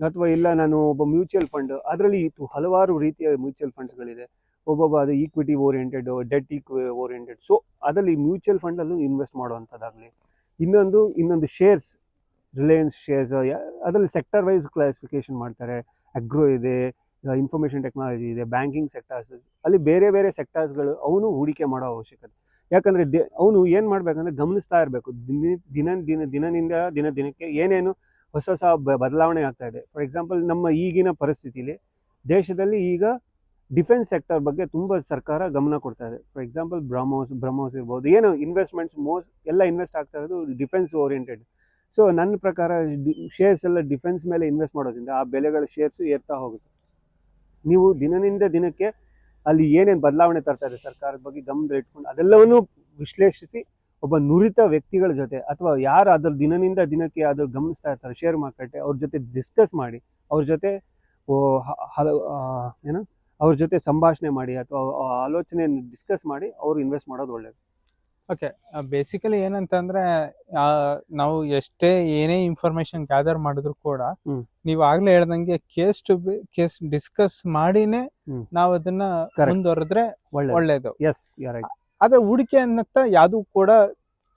ಅಥವಾ ಇಲ್ಲ ನಾನು ಒಬ್ಬ ಮ್ಯೂಚುವಲ್ ಫಂಡ್, ಅದರಲ್ಲಿ ಹಲವಾರು ರೀತಿಯ ಮ್ಯೂಚುವಲ್ ಫಂಡ್ಸ್ಗಳಿದೆ. ಒಬ್ಬೊಬ್ಬ ಅದು equity oriented, debt oriented. So ಅದರಲ್ಲಿ ಮ್ಯೂಚುವಲ್ ಫಂಡಲ್ಲೂ ಇನ್ವೆಸ್ಟ್ ಮಾಡುವಂಥದ್ದಾಗಲಿ. ಇನ್ನೊಂದು ಶೇರ್ಸ್, ರಿಲಯನ್ಸ್ ಶೇರ್ಸ್, ಅದರಲ್ಲಿ ಸೆಕ್ಟರ್ ವೈಸ್ ಕ್ಲಾಸಿಫಿಕೇಶನ್ ಮಾಡ್ತಾರೆ. ಅಗ್ರೋ ಇದೆ, ಇನ್ಫಾರ್ಮೇಷನ್ ಟೆಕ್ನಾಲಜಿ ಇದೆ, ಬ್ಯಾಂಕಿಂಗ್ ಸೆಕ್ಟರ್ಸ್, ಅಲ್ಲಿ ಬೇರೆ ಬೇರೆ ಸೆಕ್ಟರ್ಸ್ಗಳು ಅವನು ಹೂಡಿಕೆ ಮಾಡೋ ಅವಶ್ಯಕತೆ. ಯಾಕಂದರೆ ಅವನು ಏನು ಮಾಡಬೇಕಂದ್ರೆ ಗಮನಿಸ್ತಾ ಇರಬೇಕು, ದಿನಕ್ಕೆ ಏನೇನು ಹೊಸ ಬದಲಾವಣೆ ಆಗ್ತಾ ಇದೆ. ಫಾರ್ ಎಕ್ಸಾಂಪಲ್, ನಮ್ಮ ಈಗಿನ ಪರಿಸ್ಥಿತಿಲಿ ದೇಶದಲ್ಲಿ ಈಗ ಡಿಫೆನ್ಸ್ ಸೆಕ್ಟರ್ ಬಗ್ಗೆ ತುಂಬ ಸರ್ಕಾರ ಗಮನ ಕೊಡ್ತಾ ಇದೆ. ಫಾರ್ ಎಕ್ಸಾಂಪಲ್ ಬ್ರಹ್ಮೋಸ್ ಇರ್ಬೋದು, ಏನು ಇನ್ವೆಸ್ಟ್ಮೆಂಟ್ಸ್ ಎಲ್ಲ ಇನ್ವೆಸ್ಟ್ ಆಗ್ತಾ ಇರೋದು ಡಿಫೆನ್ಸ್ ಓರಿಯೆಂಟೆಡ್. ಸೊ ನನ್ನ ಪ್ರಕಾರ ಶೇರ್ಸ್ ಎಲ್ಲ ಡಿಫೆನ್ಸ್ ಮೇಲೆ ಇನ್ವೆಸ್ಟ್ ಮಾಡೋದ್ರಿಂದ ಆ ಬೆಲೆಗಳ ಶೇರ್ಸು ಏರ್ತಾ ಹೋಗುತ್ತೆ. ನೀವು ದಿನಕ್ಕೆ ಅಲ್ಲಿ ಏನೇನು ಬದಲಾವಣೆ ತರ್ತಾ ಇದೆ ಸರ್ಕಾರದ ಬಗ್ಗೆ ಗಮನ ಇಟ್ಕೊಂಡು ಅದೆಲ್ಲವನ್ನೂ ವಿಶ್ಲೇಷಿಸಿ ಒಬ್ಬ ನುರಿತ ವ್ಯಕ್ತಿಗಳ ಜೊತೆ ಅಥವಾ ಯಾರು ಅದ್ರ ದಿನಕ್ಕೆ ಅದ್ರ ಗಮನಿಸ್ತಾ ಇರ್ತಾರೆ ಶೇರ್ ಮಾರ್ಕೆಟ್, ಅವ್ರ ಜೊತೆ ಡಿಸ್ಕಸ್ ಮಾಡಿ, ಅವ್ರ ಜೊತೆ ಸಂಭಾಷಣೆ ಮಾಡಿ ಅಥವಾ ಆಲೋಚನೆಯನ್ನು ಡಿಸ್ಕಸ್ ಮಾಡಿ ಅವ್ರು ಇನ್ವೆಸ್ಟ್ ಮಾಡೋದು ಒಳ್ಳೇದು. ಓಕೆ, ಬೇಸಿಕಲಿ ಏನಂತಂದ್ರೆ ನಾವು ಏನೇ ಇನ್ಫಾರ್ಮೇಶನ್ ಗ್ಯಾದರ್ ಮಾಡಿದ್ರು ಕೂಡ ನೀವು ಆಗ್ಲೇ ಹೇಳ್ದಂಗೆ ಕೇಸ್ ಟು ಕೇಸ್ ಡಿಸ್ಕಸ್ ಮಾಡಿನೇ ನಾವು ಅದನ್ನ ಮುಂದುವರೆದ್ರೆ ಒಳ್ಳೇದು. ಆದ್ರೆ ಹೂಡಿಕೆ ಅನ್ನತ್ತ ಯಾವ್ದು ಕೂಡ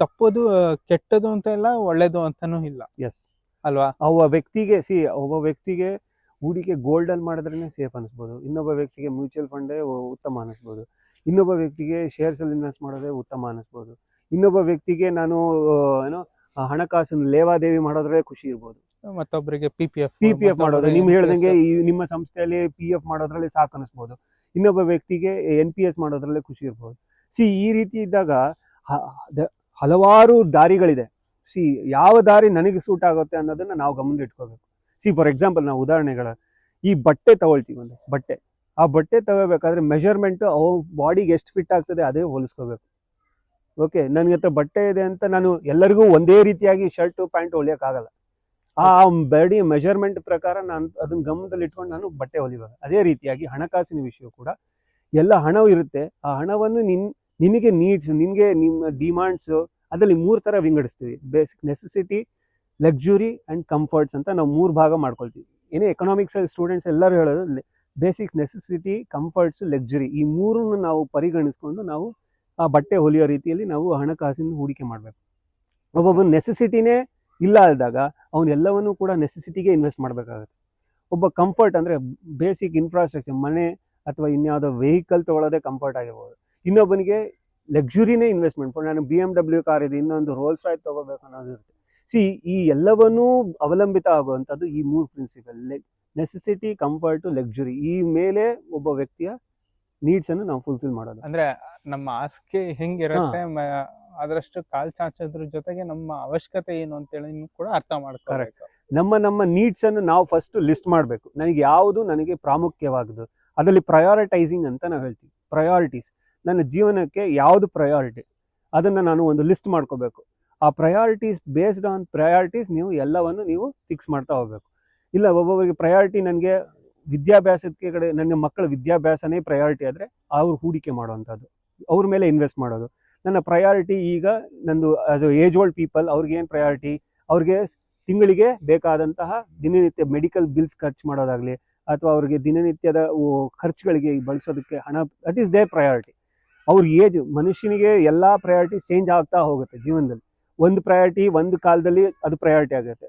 ತಪ್ಪೋದು ಕೆಟ್ಟದು ಅಂತ ಇಲ್ಲ, ಒಳ್ಳೇದು ಅಂತಾನೂ ಇಲ್ಲ. ಅಲ್ವಾ? ಒಬ್ಬ ವ್ಯಕ್ತಿಗೆ ಹೂಡಿಕೆ ಗೋಲ್ಡ್ ಅಲ್ಲಿ ಮಾಡಿದ್ರೆ ಸೇಫ್ ಅನಿಸ್ಬೋದು, ಇನ್ನೊಬ್ಬ ವ್ಯಕ್ತಿಗೆ ಮ್ಯೂಚುವಲ್ ಫಂಡೇ ಉತ್ತಮ ಅನಿಸ್ಬೋದು, ಇನ್ನೊಬ್ಬ ವ್ಯಕ್ತಿಗೆ ಶೇರ್ಸ್ ಅಲ್ಲಿ ಇನ್ವೆಸ್ಟ್ ಮಾಡೋದೇ ಉತ್ತಮ ಅನಿಸ್ಬೋದು, ಇನ್ನೊಬ್ಬ ವ್ಯಕ್ತಿಗೆ ನಾನು ಹಣಕಾಸಿನ ಲೇವಾದೇವಿ ಮಾಡೋದ್ರಲ್ಲೇ ಖುಷಿ ಇರ್ಬೋದು, ಮತ್ತೊಬ್ಬರಿಗೆ PPF ಮಾಡೋದು, ನಿಮ್ಗೆ ಹೇಳ್ದಂಗೆ ನಿಮ್ಮ ಸಂಸ್ಥೆಯಲ್ಲಿ PF ಮಾಡೋದ್ರಲ್ಲಿ ಸಾಕು ಅನಿಸ್ಬೋದು, ಇನ್ನೊಬ್ಬ ವ್ಯಕ್ತಿಗೆ NPS ಮಾಡೋದ್ರಲ್ಲೇ ಖುಷಿ ಇರ್ಬೋದು. ಈ ರೀತಿ ಇದ್ದಾಗ ಹಲವಾರು ದಾರಿಗಳಿದೆ. ಯಾವ ದಾರಿ ನನಗೆ ಸೂಟ್ ಆಗುತ್ತೆ ಅನ್ನೋದನ್ನ ನಾವು ಗಮನ ಇಟ್ಕೋಬೇಕು. ಫಾರ್ ಎಕ್ಸಾಂಪಲ್, ನಾವು ಈ ಬಟ್ಟೆ ತಗೊಳ್ತೀವಿ, ಒಂದು ಬಟ್ಟೆ, ಆ ಬಟ್ಟೆ ತಗೋಬೇಕಾದ್ರೆ ಮೆಜರ್ಮೆಂಟ್ ಬಾಡಿಗೆ ಎಷ್ಟು ಫಿಟ್ ಆಗ್ತದೆ ಅದೇ ಹೋಲಿಸ್ಕೋಬೇಕು. ಓಕೆ, ನನಗೆ ಹತ್ರ ಬಟ್ಟೆ ಇದೆ ಅಂತ ನಾನು ಎಲ್ಲರಿಗೂ ಒಂದೇ ರೀತಿಯಾಗಿ ಶರ್ಟು ಪ್ಯಾಂಟ್ ಹೊಲಿಯೋಕ್ಕಾಗಲ್ಲ. ಆ ಬಾಡಿ ಮೆಜರ್ಮೆಂಟ್ ಪ್ರಕಾರ ನಾನು ಅದನ್ನ ಗಮನದಲ್ಲಿ ಇಟ್ಕೊಂಡು ನಾನು ಬಟ್ಟೆ ಹೊಲಿಬೇಕು. ಅದೇ ರೀತಿಯಾಗಿ ಹಣಕಾಸಿನ ವಿಷಯ ಕೂಡ ಎಲ್ಲ ಹಣವು ಇರುತ್ತೆ. ಆ ಹಣವನ್ನು ನಿನಗೆ ನೀಡ್ಸ್, ನಿನಗೆ ನಿಮ್ಮ ಡಿಮಾಂಡ್ಸ್, ಅದರಲ್ಲಿ 3 ಥರ ವಿಂಗಡಿಸ್ತೀವಿ. Basic necessity, luxury and comforts ಅಂತ ನಾವು 3 ಭಾಗ ಮಾಡ್ಕೊಳ್ತೀವಿ. ಏನೇ ಎಕನಾಮಿಕ್ಸ್ ಸ್ಟೂಡೆಂಟ್ಸ್ ಎಲ್ಲರೂ ಹೇಳೋದು ಬೇಸಿಕ್ ನೆಸೆಸಿಟಿ, ಕಂಫರ್ಟ್ಸ್, ಲಕ್ಸುರಿ, ಈ 3 ನಾವು ಪರಿಗಣಿಸ್ಕೊಂಡು ನಾವು ಆ ಬಟ್ಟೆ ಹೊಲಿಯೋ ರೀತಿಯಲ್ಲಿ ನಾವು ಹಣಕಾಸಿನ ಹೂಡಿಕೆ ಮಾಡಬೇಕು. ಒಬ್ಬೊಬ್ಬ ನೆಸೆಸಿಟಿನೇ ಇಲ್ಲ ಆದಾಗ ಅವನ್ನೆಲ್ಲವನ್ನೂ ಕೂಡ ನೆಸೆಸಿಟಿಗೆ ಇನ್ವೆಸ್ಟ್ ಮಾಡಬೇಕಾಗುತ್ತೆ. ಒಬ್ಬ ಕಂಫರ್ಟ್ ಅಂದರೆ ಬೇಸಿಕ್ ಇನ್ಫ್ರಾಸ್ಟ್ರಕ್ಚರ್, ಮನೆ ಅಥವಾ ಇನ್ಯಾವುದೋ ವೆಹಿಕಲ್ ತೊಗೊಳ್ಳೋದೇ ಕಂಫರ್ಟ್ ಆಗಿರ್ಬೋದು. ಇನ್ನೊಬ್ಬನಿಗೆ ಲಕ್ಸುರಿನೇ ಇನ್ವೆಸ್ಟ್ಮೆಂಟ್, ನಾನು BMW ಕಾರ್ ಇದೆ, ಇನ್ನೊಂದು ರೋಲ್ಸ್ ರಾಯ್ಸ್ ತೊಗೋಬೇಕು ಅನ್ನೋದು ಇರುತ್ತೆ. ಈ ಎಲ್ಲವನ್ನೂ ಅವಲಂಬಿತ ಆಗುವಂಥದ್ದು ಈ 3 ಪ್ರಿನ್ಸಿಪಲ್: ನೆಸೆಸಿಟಿ, ಕಂಫರ್ಟು, ಲಕ್ಸುರಿ. ಈ ಮೇಲೆ ಒಬ್ಬ ವ್ಯಕ್ತಿಯ ನೀಡ್ಸ್ ಅನ್ನು ನಾವು ಫುಲ್ಫಿಲ್ ಮಾಡೋದು. ಅಂದ್ರೆ ನಮ್ಮ ಆಸ್ಕೆ ಹೆಂಗಿರುತ್ತೆ ಅದರಷ್ಟು ಕಾಲ್ ಚಾಚೋದ್ರ ಜೊತೆಗೆ ನಮ್ಮ ಅವಶ್ಯಕತೆ ಏನು ಅಂತೇಳಿ ಕೂಡ ಅರ್ಥ ಮಾಡ್ಕೋಬೇಕು. ನಮ್ಮ ನೀಡ್ಸ್ ಅನ್ನು ನಾವು ಫಸ್ಟ್ ಲಿಸ್ಟ್ ಮಾಡಬೇಕು. ನನಗೆ ಯಾವುದು ನನಗೆ ಪ್ರಾಮುಖ್ಯವಾಗುದು, ಅದರಲ್ಲಿ ಪ್ರಯಾರಿಟೈಸಿಂಗ್ ಅಂತ ನಾವು ಹೇಳ್ತೀವಿ. ಪ್ರಯಾರಿಟೀಸ್, ನನ್ನ ಜೀವನಕ್ಕೆ ಯಾವುದು ಪ್ರಯಾರಿಟಿ ಅದನ್ನು ನಾನು ಒಂದು ಲಿಸ್ಟ್ ಮಾಡ್ಕೋಬೇಕು. ಆ ಪ್ರಯಾರಿಟೀಸ್, ಬೇಸ್ಡ್ ಆನ್ ಪ್ರಯಾರಿಟೀಸ್ ನೀವು ಎಲ್ಲವನ್ನು ನೀವು ಫಿಕ್ಸ್ ಮಾಡ್ತಾ ಹೋಗ್ಬೇಕು. ಇಲ್ಲ ಒಬ್ಬೊಬ್ಬರಿಗೆ ಪ್ರಯಾರಿಟಿ ನನಗೆ ವಿದ್ಯಾಭ್ಯಾಸಕ್ಕೆ ಕಡೆ, ನನ್ನ ಮಕ್ಕಳ ವಿದ್ಯಾಭ್ಯಾಸನೇ ಪ್ರಯಾರಿಟಿ ಆದರೆ ಅವ್ರು ಹೂಡಿಕೆ ಮಾಡುವಂಥದ್ದು, ಅವ್ರ ಮೇಲೆ ಇನ್ವೆಸ್ಟ್ ಮಾಡೋದು. ನನ್ನ ಪ್ರಯಾರಿಟಿ ಈಗ ನಂದು as a age old people, ಅವ್ರಿಗೆ ಏನು ಪ್ರಯಾರಿಟಿ, ಅವ್ರಿಗೆ ತಿಂಗಳಿಗೆ ಬೇಕಾದಂತಹ ದಿನನಿತ್ಯ ಮೆಡಿಕಲ್ ಬಿಲ್ಸ್ ಖರ್ಚು ಮಾಡೋದಾಗಲಿ ಅಥವಾ ಅವ್ರಿಗೆ ದಿನನಿತ್ಯದ ಖರ್ಚುಗಳಿಗೆ ಬಳಸೋದಕ್ಕೆ ಹಣ, ದಟ್ ಈಸ್ ದೇರ್ ಪ್ರಯಾರಿಟಿ. ಅವ್ರ ಏಜ್, ಮನುಷ್ಯನಿಗೆ ಎಲ್ಲ ಪ್ರಯಾರಿಟಿ ಚೇಂಜ್ ಆಗ್ತಾ ಹೋಗುತ್ತೆ ಜೀವನದಲ್ಲಿ. ಒಂದು ಪ್ರಯಾರಿಟಿ ಒಂದು ಕಾಲದಲ್ಲಿ ಅದು ಪ್ರಯಾರಿಟಿ ಆಗುತ್ತೆ,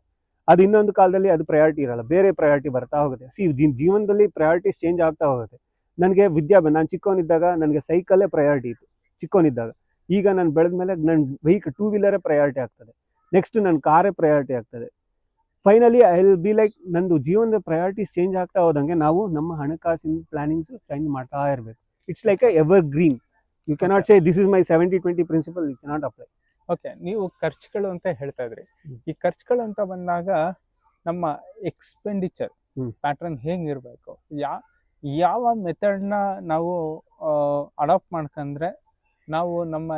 ಅದು ಇನ್ನೊಂದು ಕಾಲದಲ್ಲಿ ಅದು ಪ್ರಯಾರಿಟಿ ಇರಲ್ಲ, ಬೇರೆ ಪ್ರಯಾರಿಟಿ ಬರ್ತಾ ಹೋಗುತ್ತೆ. ಜೀವನದಲ್ಲಿ ಪ್ರಯಾರಿಟೀಸ್ ಚೇಂಜ್ ಆಗ್ತಾ ಹೋಗುತ್ತೆ. ನನಗೆ ನಾನು ಚಿಕ್ಕವನಿದ್ದಾಗ ನನಗೆ ಸೈಕಲ್ಲೇ ಪ್ರಯಾರಿಟಿ ಇತ್ತು ಚಿಕ್ಕವನಿದ್ದಾಗ. ಈಗ ನಾನು ಬೆಳೆದ ಮೇಲೆ ನನ್ನ ವೆಹಿಕಲ್ 2 ವೀಲರೇ ಪ್ರಯಾರಿಟಿ ಆಗ್ತದೆ, ನೆಕ್ಸ್ಟ್ ನನ್ನ ಕಾರೇ ಪ್ರಯಾರಿಟಿ ಆಗ್ತದೆ. Finally I will be like, ನಂದು ಜೀವನದ ಪ್ರಯಾರಿಟೀಸ್ ಚೇಂಜ್ ಆಗ್ತಾ ಹೋದಂಗೆ ನಾವು ನಮ್ಮ ಹಣಕಾಸಿನ ಪ್ಲಾನಿಂಗ್ಸ್ ಚೇಂಜ್ ಮಾಡ್ತಾ ಇರಬೇಕು. It's like a evergreen. You cannot say this is my 70-20 principle, you cannot apply. Okay, ನೀವು ಖರ್ಚುಗಳು ಅಂತ ಹೇಳ್ತಾ ಇದ್ರಿ. ಈ ಖರ್ಚುಗಳು ಅಂತ ಬಂದಾಗ ನಮ್ಮ ಎಕ್ಸ್ಪೆಂಡಿಚರ್ ಪ್ಯಾಟರ್ನ್ ಹೇಗಿರ್ಬೇಕು, ಯಾವ ಮೆಥಡ್ನ ನಾವು ಅಡಾಪ್ಟ್ ಮಾಡ್ಕೊಂಡ್ರೆ ನಾವು ನಮ್ಮ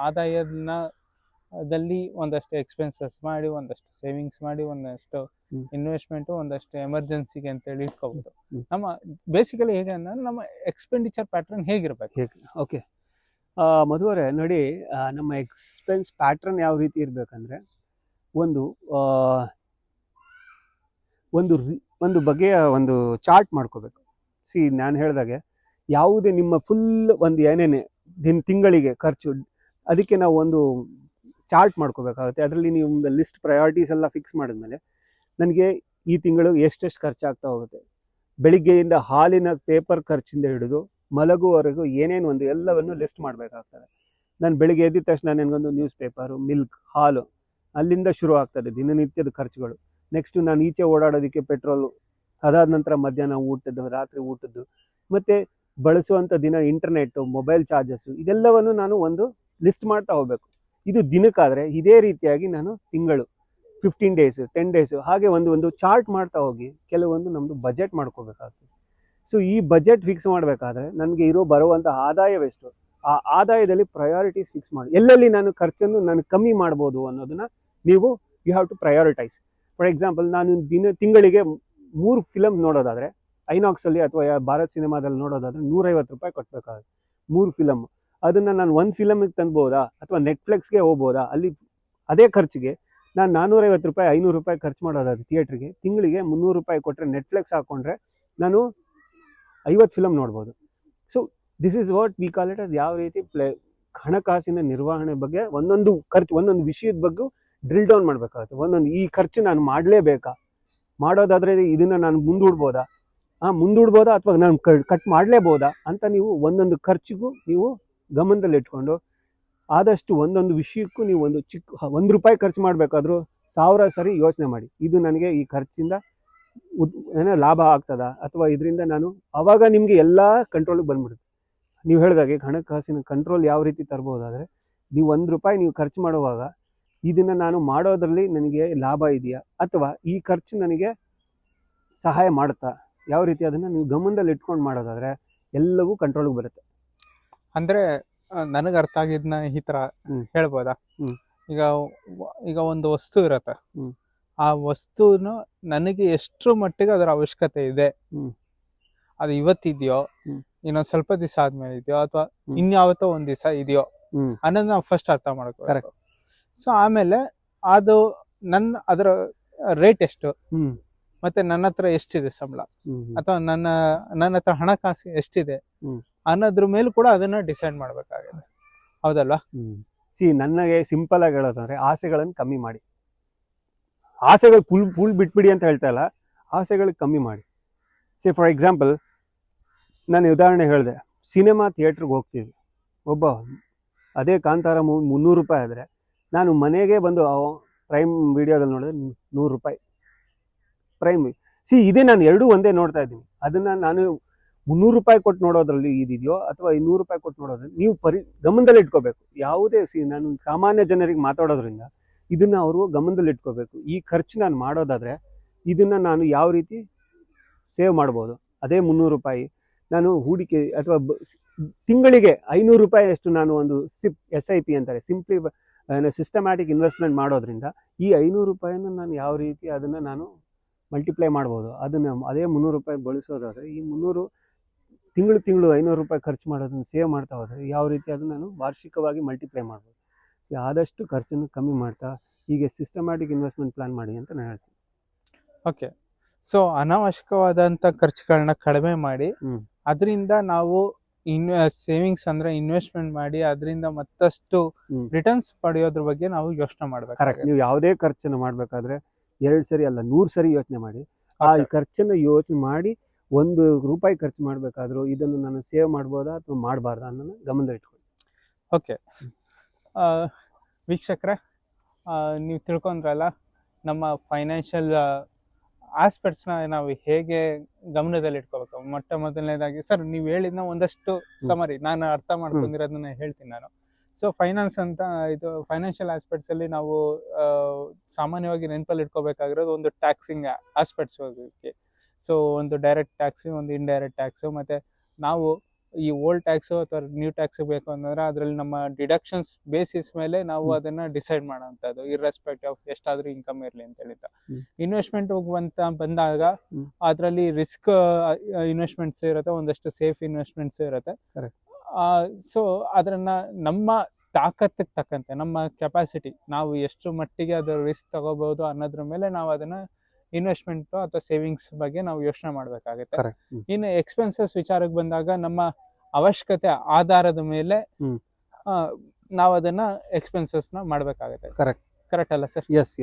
ಆದಾಯದಲ್ಲಿ ಒಂದಷ್ಟು ಎಕ್ಸ್ಪೆನ್ಸಸ್ ಮಾಡಿ, ಒಂದಷ್ಟು ಸೇವಿಂಗ್ಸ್ ಮಾಡಿ, ಒಂದಷ್ಟು ಇನ್ವೆಸ್ಟ್ಮೆಂಟು, ಒಂದಷ್ಟು ಎಮರ್ಜೆನ್ಸಿಗೆ ಅಂತೇಳಿ ಇಟ್ಕೋಬಹುದು. ನಮ್ಮ ಬೇಸಿಕಲಿ ಹೇಗೆ ಅಂದ್ರೆ ನಮ್ಮ ಎಕ್ಸ್ಪೆಂಡಿಚರ್ ಪ್ಯಾಟರ್ನ್ ಹೇಗಿರ್ಬೇಕು? ಓಕೆ ಮಧುವರೇ, ನೋಡಿ, ನಮ್ಮ ಎಕ್ಸ್ಪೆನ್ಸ್ ಪ್ಯಾಟ್ರನ್ ಯಾವ ರೀತಿ ಇರಬೇಕಂದ್ರೆ ಒಂದು ಬಗೆಯ ಒಂದು ಚಾರ್ಟ್ ಮಾಡ್ಕೋಬೇಕು. ನಾನು ಹೇಳಿದಾಗೆ ಯಾವುದೇ ನಿಮ್ಮ ಫುಲ್ ಒಂದು ಏನೇನೆ ತಿಂಗಳಿಗೆ ಖರ್ಚು, ಅದಕ್ಕೆ ನಾವು ಒಂದು ಚಾರ್ಟ್ ಮಾಡ್ಕೋಬೇಕಾಗುತ್ತೆ. ಅದರಲ್ಲಿ ನೀವು ಲಿಸ್ಟ್ ಪ್ರಯಾರಿಟೀಸ್ ಎಲ್ಲ ಫಿಕ್ಸ್ ಮಾಡಿದ್ಮೇಲೆ ನನಗೆ ಈ ತಿಂಗಳು ಎಷ್ಟೆಷ್ಟು ಖರ್ಚಾಗ್ತಾ ಹೋಗುತ್ತೆ, ಬೆಳಿಗ್ಗೆಯಿಂದ ಹಾಲಿನ ಪೇಪರ್ ಖರ್ಚಿಂದ ಹಿಡಿದು ಮಲಗುವವರೆಗೂ ಏನೇನು ಒಂದು ಎಲ್ಲವನ್ನು ಲಿಸ್ಟ್ ಮಾಡಬೇಕಾಗ್ತದೆ. ನಾನು ಬೆಳಿಗ್ಗೆ ಎದ್ದ ತಕ್ಷಣ ನನಗೊಂದು ನ್ಯೂಸ್ ಪೇಪರು, ಮಿಲ್ಕ್, ಹಾಲು, ಅಲ್ಲಿಂದ ಶುರು ಆಗ್ತದೆ ದಿನನಿತ್ಯದ ಖರ್ಚುಗಳು. ನೆಕ್ಸ್ಟು ನಾನು ಈಚೆ ಓಡಾಡೋದಕ್ಕೆ ಪೆಟ್ರೋಲು, ಅದಾದ ನಂತರ ಮಧ್ಯಾಹ್ನ ಊಟದ್ದು, ರಾತ್ರಿ ಊಟದ್ದು, ಮತ್ತು ಬಳಸುವಂಥ ದಿನ ಇಂಟರ್ನೆಟ್ಟು, ಮೊಬೈಲ್ ಚಾರ್ಜಸ್ಸು, ಇದೆಲ್ಲವನ್ನು ನಾನು ಒಂದು ಲಿಸ್ಟ್ ಮಾಡ್ತಾ ಹೋಗಬೇಕು. ಇದು ದಿನಕ್ಕಾದರೆ ಇದೇ ರೀತಿಯಾಗಿ ನಾನು ತಿಂಗಳು 15 ಡೇಸು 10 ಡೇಸು ಹಾಗೆ ಒಂದು ಚಾರ್ಟ್ ಮಾಡ್ತಾ ಹೋಗಿ ಕೆಲವೊಂದು ನಮ್ಮದು ಬಜೆಟ್ ಮಾಡ್ಕೋಬೇಕಾಗ್ತದೆ. ಈ ಬಜೆಟ್ ಫಿಕ್ಸ್ ಮಾಡಬೇಕಾದ್ರೆ ನನಗೆ ಬರುವಂಥ ಆದಾಯವೆಷ್ಟು, ಆ ಆದಾಯದಲ್ಲಿ ಪ್ರಯಾರಿಟೀಸ್ ಫಿಕ್ಸ್ ಮಾಡಿ, ಎಲ್ಲೆಲ್ಲಿ ನಾನು ಖರ್ಚನ್ನು ನಾನು ಕಮ್ಮಿ ಮಾಡ್ಬೋದು ಅನ್ನೋದನ್ನು ನೀವು you have to prioritise. For example, ನಾನು ತಿಂಗಳಿಗೆ 3 ಫಿಲಮ್ ನೋಡೋದಾದರೆ ಐನಾಕ್ಸಲ್ಲಿ ಅಥವಾ ಭಾರತ್ ಸಿನಿಮಾದಲ್ಲಿ ನೋಡೋದಾದರೆ 150 ರೂಪಾಯಿ ಕೊಟ್ಟಬೇಕಾಗುತ್ತೆ 3 ಫಿಲಮ್. ಅದನ್ನು ನಾನು 1 ಫಿಲಮಿಗೆ ತಂದ್ಬೋದಾ ಅಥವಾ ನೆಟ್ಫ್ಲಿಕ್ಸ್ಗೆ ಹೋಗ್ಬೋದಾ? ಅಲ್ಲಿ ಅದೇ ಖರ್ಚಿಗೆ ನಾನು 450 ರೂಪಾಯಿ 500 ರೂಪಾಯಿ ಖರ್ಚು ಮಾಡೋದಾದ್ರೆ ಥಿಯೇಟ್ರಿಗೆ, ತಿಂಗಳಿಗೆ 300 ರೂಪಾಯಿ ಕೊಟ್ಟರೆ ನೆಟ್ಫ್ಲಿಕ್ಸ್ ಹಾಕ್ಕೊಂಡ್ರೆ ನಾನು 50 ಫಿಲಮ್ ನೋಡ್ಬೋದು. This is what we call it. ಅದು ಯಾವ ರೀತಿ ಹಣಕಾಸಿನ ನಿರ್ವಹಣೆ ಬಗ್ಗೆ ಒಂದೊಂದು ಖರ್ಚು, ಒಂದೊಂದು ವಿಷಯದ ಬಗ್ಗೆ ಡ್ರಿಲ್ ಡೌನ್ ಮಾಡಬೇಕಾಗುತ್ತೆ. ಈ ಖರ್ಚು ನಾನು ಮಾಡಲೇಬೇಕಾ, ಮಾಡೋದಾದರೆ ಇದನ್ನು ನಾನು ಮುಂದೂಡ್ಬೋದಾ ಅಥವಾ ನಾನು ಕಟ್ ಮಾಡಲೇಬೋದಾ ಅಂತ ನೀವು ಒಂದೊಂದು ಖರ್ಚಿಗೂ ನೀವು ಗಮನದಲ್ಲಿಟ್ಕೊಂಡು ಆದಷ್ಟು ಒಂದೊಂದು ವಿಷಯಕ್ಕೂ ನೀವು ಒಂದು ಚಿಕ್ಕ 1 ರೂಪಾಯಿ ಖರ್ಚು ಮಾಡಬೇಕಾದ್ರೂ 1000 ಸರಿ ಯೋಚನೆ ಮಾಡಿ, ಇದು ನನಗೆ ಈ ಖರ್ಚಿಂದ ಏನೋ ಲಾಭ ಆಗ್ತದಾ ಅಥವಾ ಇದರಿಂದ ನಾನು, ಆವಾಗ ನಿಮಗೆ ಎಲ್ಲ ಕಂಟ್ರೋಲಿಗೆ ಬಂದ್ಬಿಡುತ್ತೆ. ನೀವು ಹೇಳಿದಾಗೆ ಹಣಕಾಸಿನ ಕಂಟ್ರೋಲ್ ಯಾವ ರೀತಿ ತರ್ಬೋದಾದರೆ, ನೀವು 1 ರೂಪಾಯಿ ನೀವು ಖರ್ಚು ಮಾಡುವಾಗ ಇದನ್ನು ನಾನು ಮಾಡೋದ್ರಲ್ಲಿ ನನಗೆ ಲಾಭ ಇದೆಯಾ ಅಥವಾ ಈ ಖರ್ಚು ನನಗೆ ಸಹಾಯ ಮಾಡುತ್ತಾ, ಯಾವ ರೀತಿ ಅದನ್ನು ನೀವು ಗಮನದಲ್ಲಿ ಇಟ್ಕೊಂಡು ಮಾಡೋದಾದರೆ ಎಲ್ಲವೂ ಕಂಟ್ರೋಲಿಗೆ ಬರುತ್ತೆ. ಅಂದರೆ ನನಗೆ ಅರ್ಥ ಆಗಿದ್ನ ಈ ಥರ ಹೇಳ್ಬೋದಾ? ಈಗ ಒಂದು ವಸ್ತು ಇರುತ್ತೆ, ಆ ವಸ್ತುನು ನನಗೆ ಎಷ್ಟರ ಮಟ್ಟಿಗೆ ಅದರ ಅವಶ್ಯಕತೆ ಇದೆ, ಅದು ಇವತ್ತಿದೆಯೋ ಇನ್ನೊಂದ್ ಸ್ವಲ್ಪ ದಿವಸ ಆದ್ಮೇಲೆ ಇದೆಯೋ ಅಥವಾ ಇನ್ಯಾವತ್ತೋ ಒಂದ್ ದಿವಸ ಇದೆಯೋ ಅನ್ನೋದು ನಾವು ಫಸ್ಟ್ ಅರ್ಥ ಮಾಡ್ಕೋಬೇಕು. ಸೊ ಆಮೇಲೆ ಅದು ಅದರ ರೇಟ್ ಎಷ್ಟು, ಮತ್ತೆ ನನ್ನ ಹತ್ರ ಎಷ್ಟಿದೆ ಸಂಬಳ, ಅಥವಾ ನನ್ನ ಹತ್ರ ಹಣಕಾಸು ಎಷ್ಟಿದೆ ಅನ್ನೋದ್ರ ಮೇಲೂ ಕೂಡ ಅದನ್ನ ಡಿಸೈಡ್ ಮಾಡ್ಬೇಕಾಗಿದೆ, ಹೌದಲ್ವಾ? ನನಗೆ ಸಿಂಪಲ್ ಆಗಿ ಹೇಳೋದಂದ್ರೆ ಆಸೆಗಳನ್ನು ಕಮ್ಮಿ ಮಾಡಿ. ಆಸೆಗಳು ಫುಲ್ ಬಿಟ್ಬಿಡಿ ಅಂತ ಹೇಳ್ತಾ ಇಲ್ಲ, ಆಸೆಗಳು ಕಮ್ಮಿ ಮಾಡಿ. ಫಾರ್ ಎಕ್ಸಾಂಪಲ್ ನಾನು ಉದಾಹರಣೆ ಹೇಳಿದೆ, ಸಿನಿಮಾ ಥಿಯೇಟ್ರಿಗೆ ಹೋಗ್ತೀವಿ, ಒಬ್ಬ ಅದೇ ಕಾಂತಾರ ಮೂವಿ 300 ರೂಪಾಯಿ ಆದರೆ ನಾನು ಮನೆಗೆ ಬಂದು ಪ್ರೈಮ್ ವಿಡಿಯೋದಲ್ಲಿ ನೋಡಿದ್ರೆ 100 ರೂಪಾಯಿ ಪ್ರೈಮ್. ಇದೇ ನಾನು ಎರಡೂ ಒಂದೇ ನೋಡ್ತಾ ಇದ್ದೀನಿ. ಅದನ್ನ ನಾನು 300 ರೂಪಾಯಿ ಕೊಟ್ಟು ನೋಡೋದ್ರಲ್ಲಿ ಇದಿದೆಯೋ ಅಥವಾ 200 ರೂಪಾಯಿ ಕೊಟ್ಟು ನೋಡೋದ್ರಲ್ಲಿ ನೀವು ಗಮನದಲ್ಲಿ ಇಟ್ಕೋಬೇಕು. ಯಾವುದೇ ನಾನು ಸಾಮಾನ್ಯ ಜನರಿಗೆ ಮಾತಾಡೋದ್ರಿಂದ ಇದನ್ನ ಅವರು ಗಮನದಲ್ಲಿ ಇಟ್ಕೋಬೇಕು. ಈ ಖರ್ಚು ನಾನು ಮಾಡೋದಾದ್ರೆ ಇದನ್ನ ನಾನು ಯಾವ ರೀತಿ ಸೇವ್ ಮಾಡ್ಬೋದು. ಅದೇ 300 ರೂಪಾಯಿ ನಾನು ಹೂಡಿಕೆ ಅಥವಾ ತಿಂಗಳಿಗೆ 500 ರೂಪಾಯಿ ಅಷ್ಟು ನಾನು ಒಂದು SIP ಅಂತಾರೆ, ಸಿಂಪ್ಲಿ ಸಿಸ್ಟಮ್ಯಾಟಿಕ್ ಇನ್ವೆಸ್ಟ್ಮೆಂಟ್ ಮಾಡೋದ್ರಿಂದ ಈ 500 ರೂಪಾಯಿನ ನಾನು ಯಾವ ರೀತಿ ಅದನ್ನ ನಾನು ಮಲ್ಟಿಪ್ಲೈ ಮಾಡ್ಬೋದು. ಅದನ್ನ ಅದೇ 300 ರೂಪಾಯಿ ಬಳಸೋದಾದ್ರೆ ಈ 300 ತಿಂಗಳು 500 ರೂಪಾಯಿ ಖರ್ಚು ಮಾಡೋದನ್ನ ಸೇವ್ ಮಾಡ್ತಾ ಹೋದ್ರೆ ಯಾವ ರೀತಿ ಅದನ್ನ ನಾನು ವಾರ್ಷಿಕವಾಗಿ ಮಲ್ಟಿಪ್ಲೈ ಮಾಡ್ಬೋದು. ಆದಷ್ಟು ಖರ್ಚನ್ನು ಕಮ್ಮಿ ಮಾಡ್ತಾ ಹೀಗೆ ಸಿಸ್ಟಮ್ಯಾಟಿಕ್ ಇನ್ವೆಸ್ಟ್ಮೆಂಟ್ ಪ್ಲಾನ್ ಮಾಡಿ ಅಂತ ನಾನು ಹೇಳ್ತೀನಿ. ಓಕೆ, ಸೊ ಅನಾವಶ್ಯಕವಾದಂತ ಖರ್ಚುಗಳನ್ನ ಕಡಿಮೆ ಮಾಡಿ ಅದರಿಂದ ನಾವು ಸೇವಿಂಗ್ಸ್ ಅಂದ್ರೆ ಇನ್ವೆಸ್ಟ್ಮೆಂಟ್ ಮಾಡಿ ಅದರಿಂದ ಮತ್ತಷ್ಟು ರಿಟರ್ನ್ಸ್ ಪಡೆಯೋದ್ರ ಬಗ್ಗೆ ನಾವು ಯೋಚನೆ ಮಾಡ್ಬೇಕು. ಕರೆಕ್ಟ್. ನೀವು ಯಾವುದೇ ಖರ್ಚನ್ನು ಮಾಡ್ಬೇಕಾದ್ರೆ 2 ಸರಿ ಅಲ್ಲ 100 ಸರಿ ಯೋಚನೆ ಮಾಡಿ. ಆ ಖರ್ಚನ್ನು ಯೋಚನೆ ಮಾಡಿ 1 ರೂಪಾಯಿ ಖರ್ಚು ಮಾಡ್ಬೇಕಾದ್ರೂ ಇದನ್ನು ನಾನು ಸೇವ್ ಮಾಡ್ಬೋದಾ ಅಥವಾ ಮಾಡಬಾರ್ದಾ ಅನ್ನೋದನ್ನ ಗಮನದಲ್ಲಿ ಇಟ್ಕೊಳ್ಳಿ. ಓಕೆ ವೀಕ್ಷಕರೇ, ನೀವು ತಿಳ್ಕೊಂಡ್ರಲ್ಲ ನಮ್ಮ ಫೈನಾನ್ಷಿಯಲ್ ಆಸ್ಪೆಕ್ಟ್ಸ್ನ ನಾವು ಹೇಗೆ ಗಮನದಲ್ಲಿ ಇಟ್ಕೋಬೇಕು. ಮೊದಲನೇದಾಗಿ ಸರ್ ನೀವು ಹೇಳಿದ್ನ ಒಂದಷ್ಟು ಸಮರಿ ನಾನು ಅರ್ಥ ಮಾಡ್ಕೊಂಡಿರೋದನ್ನ ಹೇಳ್ತೀನಿ ನಾನು. ಸೊ ಫೈನಾನ್ಸ್ ಅಂತ ಇದು ಫೈನಾನ್ಷಿಯಲ್ ಆಸ್ಪೆಕ್ಟ್ಸ್ ಅಲ್ಲಿ ನಾವು ಸಾಮಾನ್ಯವಾಗಿ ನೆನಪಲ್ಲಿ ಇಟ್ಕೋಬೇಕಾಗಿರೋದು ಒಂದು ಟ್ಯಾಕ್ಸಿಂಗ್ ಆಸ್ಪೆಕ್ಟ್ಸ್ ಬಗ್ಗೆ. ಸೊ ಒಂದು ಡೈರೆಕ್ಟ್ ಟ್ಯಾಕ್ಸ್, ಒಂದು ಇಂಡೈರೆಕ್ಟ್ ಟ್ಯಾಕ್ಸ್, ಮತ್ತೆ ನಾವು ಈ ಓಲ್ಡ್ ಟ್ಯಾಕ್ಸ್ ಅಥವಾ ನ್ಯೂ ಟ್ಯಾಕ್ಸ್ ಬೇಕು ಅಂತಂದ್ರೆ ಅದರಲ್ಲಿ ನಮ್ಮ ಡಿಡಕ್ಷನ್ಸ್ ಬೇಸಿಸ್ ಮೇಲೆ ನಾವು ಅದನ್ನ ಡಿಸೈಡ್ ಮಾಡೋಂಥದ್ದು, ಇರ್ರೆಸ್ಪೆಕ್ಟ್ ಆಫ್ ಎಷ್ಟಾದ್ರೂ ಇನ್ಕಮ್ ಇರಲಿ ಅಂತ ಹೇಳಿದ. ಇನ್ವೆಸ್ಟ್ಮೆಂಟ್ ಬಂದಾಗ ಅದರಲ್ಲಿ ರಿಸ್ಕ್ ಇನ್ವೆಸ್ಟ್ಮೆಂಟ್ಸ್ ಇರುತ್ತೆ, ಒಂದಷ್ಟು ಸೇಫ್ ಇನ್ವೆಸ್ಟ್ಮೆಂಟ್ಸ್ ಇರುತ್ತೆ. ಸೊ ಅದನ್ನ ನಮ್ಮ ತಾಕತ್ತಿಗೆ ತಕ್ಕಂತೆ ನಮ್ಮ ಕೆಪಾಸಿಟಿ ನಾವು ಎಷ್ಟು ಮಟ್ಟಿಗೆ ಅದರ ರಿಸ್ಕ್ ತಗೋಬಹುದು ಅನ್ನೋದ್ರ ಮೇಲೆ ನಾವು ಅದನ್ನ ಇನ್ವೆಸ್ಟ್ಮೆಂಟ್ ಅಥವಾ ಸೇವಿಂಗ್ಸ್ ಬಗ್ಗೆ ನಾವು ಯೋಚನೆ ಮಾಡ್ಬೇಕಾಗುತ್ತೆ. ಇನ್ನು ಎಕ್ಸ್ಪೆನ್ಸಸ್ ವಿಚಾರಕ್ಕೆ ಬಂದಾಗ ನಮ್ಮ ಅವಶ್ಯಕತೆ ಆಧಾರದ ಮೇಲೆ ನಾವು ಅದನ್ನ ಎಕ್ಸ್ಪೆನ್ಸಸ್ ನ ಮಾಡ್ಬೇಕಾಗುತ್ತೆ. ಕರೆಕ್ಟ್ ಅಲ್ಲ ಸರ್? ಎಸ್,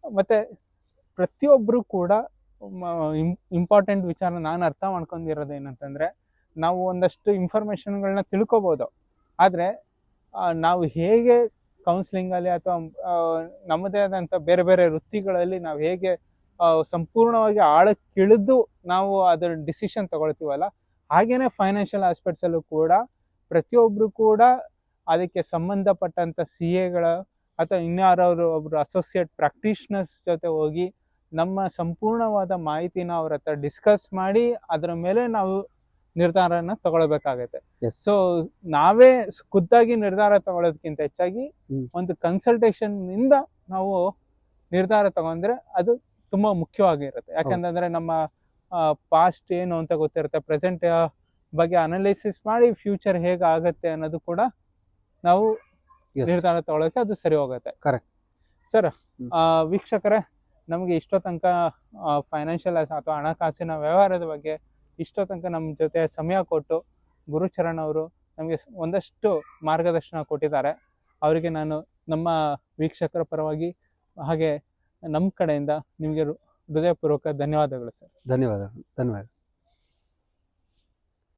ಮತ್ತೆ ಪ್ರತಿಯೊಬ್ರು ಕೂಡ ಇಂಪಾರ್ಟೆಂಟ್ ವಿಚಾರ ನಾನು ಅರ್ಥ ಮಾಡ್ಕೊಂಡಿರೋದು ಏನಂತಂದ್ರೆ, ನಾವು ಒಂದಷ್ಟು ಇನ್ಫಾರ್ಮೇಶನ್ಗಳನ್ನ ತಿಳ್ಕೊಬಹುದು, ಆದ್ರೆ ನಾವು ಹೇಗೆ ಕೌನ್ಸಿಲಿಂಗ್ ಅಲ್ಲಿ ಅಥವಾ ನಮ್ಮದೇ ಆದಂತ ಬೇರೆ ಬೇರೆ ವೃತ್ತಿಗಳಲ್ಲಿ ನಾವು ಹೇಗೆ ಸಂಪೂರ್ಣವಾಗಿ ಆಳಕ್ಕಿಳಿದು ನಾವು ಅದರ ಡಿಸಿಷನ್ ತಗೊಳ್ತೀವಲ್ಲ, ಹಾಗೇನೆ ಫೈನಾನ್ಷಿಯಲ್ ಆಸ್ಪೆಕ್ಟ್ಸ್ ಅಲ್ಲೂ ಕೂಡ ಪ್ರತಿಯೊಬ್ರು ಕೂಡ ಅದಕ್ಕೆ ಸಂಬಂಧಪಟ್ಟಂತ CAಗಳ ಅಥವಾ ಇನ್ಯಾರವರು ಒಬ್ರು ಅಸೋಸಿಯೇಟ್ ಪ್ರಾಕ್ಟೀಷನರ್ಸ್ ಜೊತೆ ಹೋಗಿ ನಮ್ಮ ಸಂಪೂರ್ಣವಾದ ಮಾಹಿತಿನ ಅವ್ರ ಹತ್ರ ಡಿಸ್ಕಸ್ ಮಾಡಿ ಅದರ ಮೇಲೆ ನಾವು ನಿರ್ಧಾರನ ತಗೊಳ್ಬೇಕಾಗತ್ತೆ. ಸೊ ನಾವೇ ಖುದ್ದಾಗಿ ನಿರ್ಧಾರ ತಗೊಳ್ಳೋದಕ್ಕಿಂತ ಹೆಚ್ಚಾಗಿ ಒಂದು ಕನ್ಸಲ್ಟೇಷನ್ ಇಂದ ನಾವು ನಿರ್ಧಾರ ತಗೊಂಡ್ರೆ ಅದು ತುಂಬಾ ಮುಖ್ಯವಾಗಿರುತ್ತೆ. ಯಾಕಂತಂದ್ರೆ ನಮ್ಮ ಪಾಸ್ಟ್ ಏನು ಅಂತ ಗೊತ್ತಿರುತ್ತೆ, ಪ್ರೆಸೆಂಟ್ ಬಗ್ಗೆ ಅನಾಲಿಸಿಸ್ ಮಾಡಿ ಫ್ಯೂಚರ್ ಹೇಗೆ ಆಗತ್ತೆ ಅನ್ನೋದು ಕೂಡ ನಾವು ನಿರ್ಧಾರ ತಗೊಳ್ಳೋಕೆ ಅದು ಸರಿ ಹೋಗುತ್ತೆ. Correct sir. ವೀಕ್ಷಕರೇ, ನಮಗೆ ಇಷ್ಟೋ ತನಕ ಫೈನಾನ್ಷಿಯಲ್ ಅಥವಾ ಹಣಕಾಸಿನ ವ್ಯವಹಾರದ ಬಗ್ಗೆ ಇಷ್ಟೋ ತನಕ ನಮ್ಮ ಜೊತೆ ಸಮಯ ಕೊಟ್ಟು ಗುರುಚರಣ್ ಅವರು ನಮಗೆ ಒಂದಷ್ಟು ಮಾರ್ಗದರ್ಶನ ಕೊಟ್ಟಿದ್ದಾರೆ. ಅವರಿಗೆ ನಾನು ನಮ್ಮ ವೀಕ್ಷಕರ ಪರವಾಗಿ ಹಾಗೆ ನಮ್ಮ ಕಡೆಯಿಂದ ನಿಮಗೆ ಹೃದಯಪೂರ್ವಕ ಧನ್ಯವಾದಗಳು ಸರ್. ಧನ್ಯವಾದ.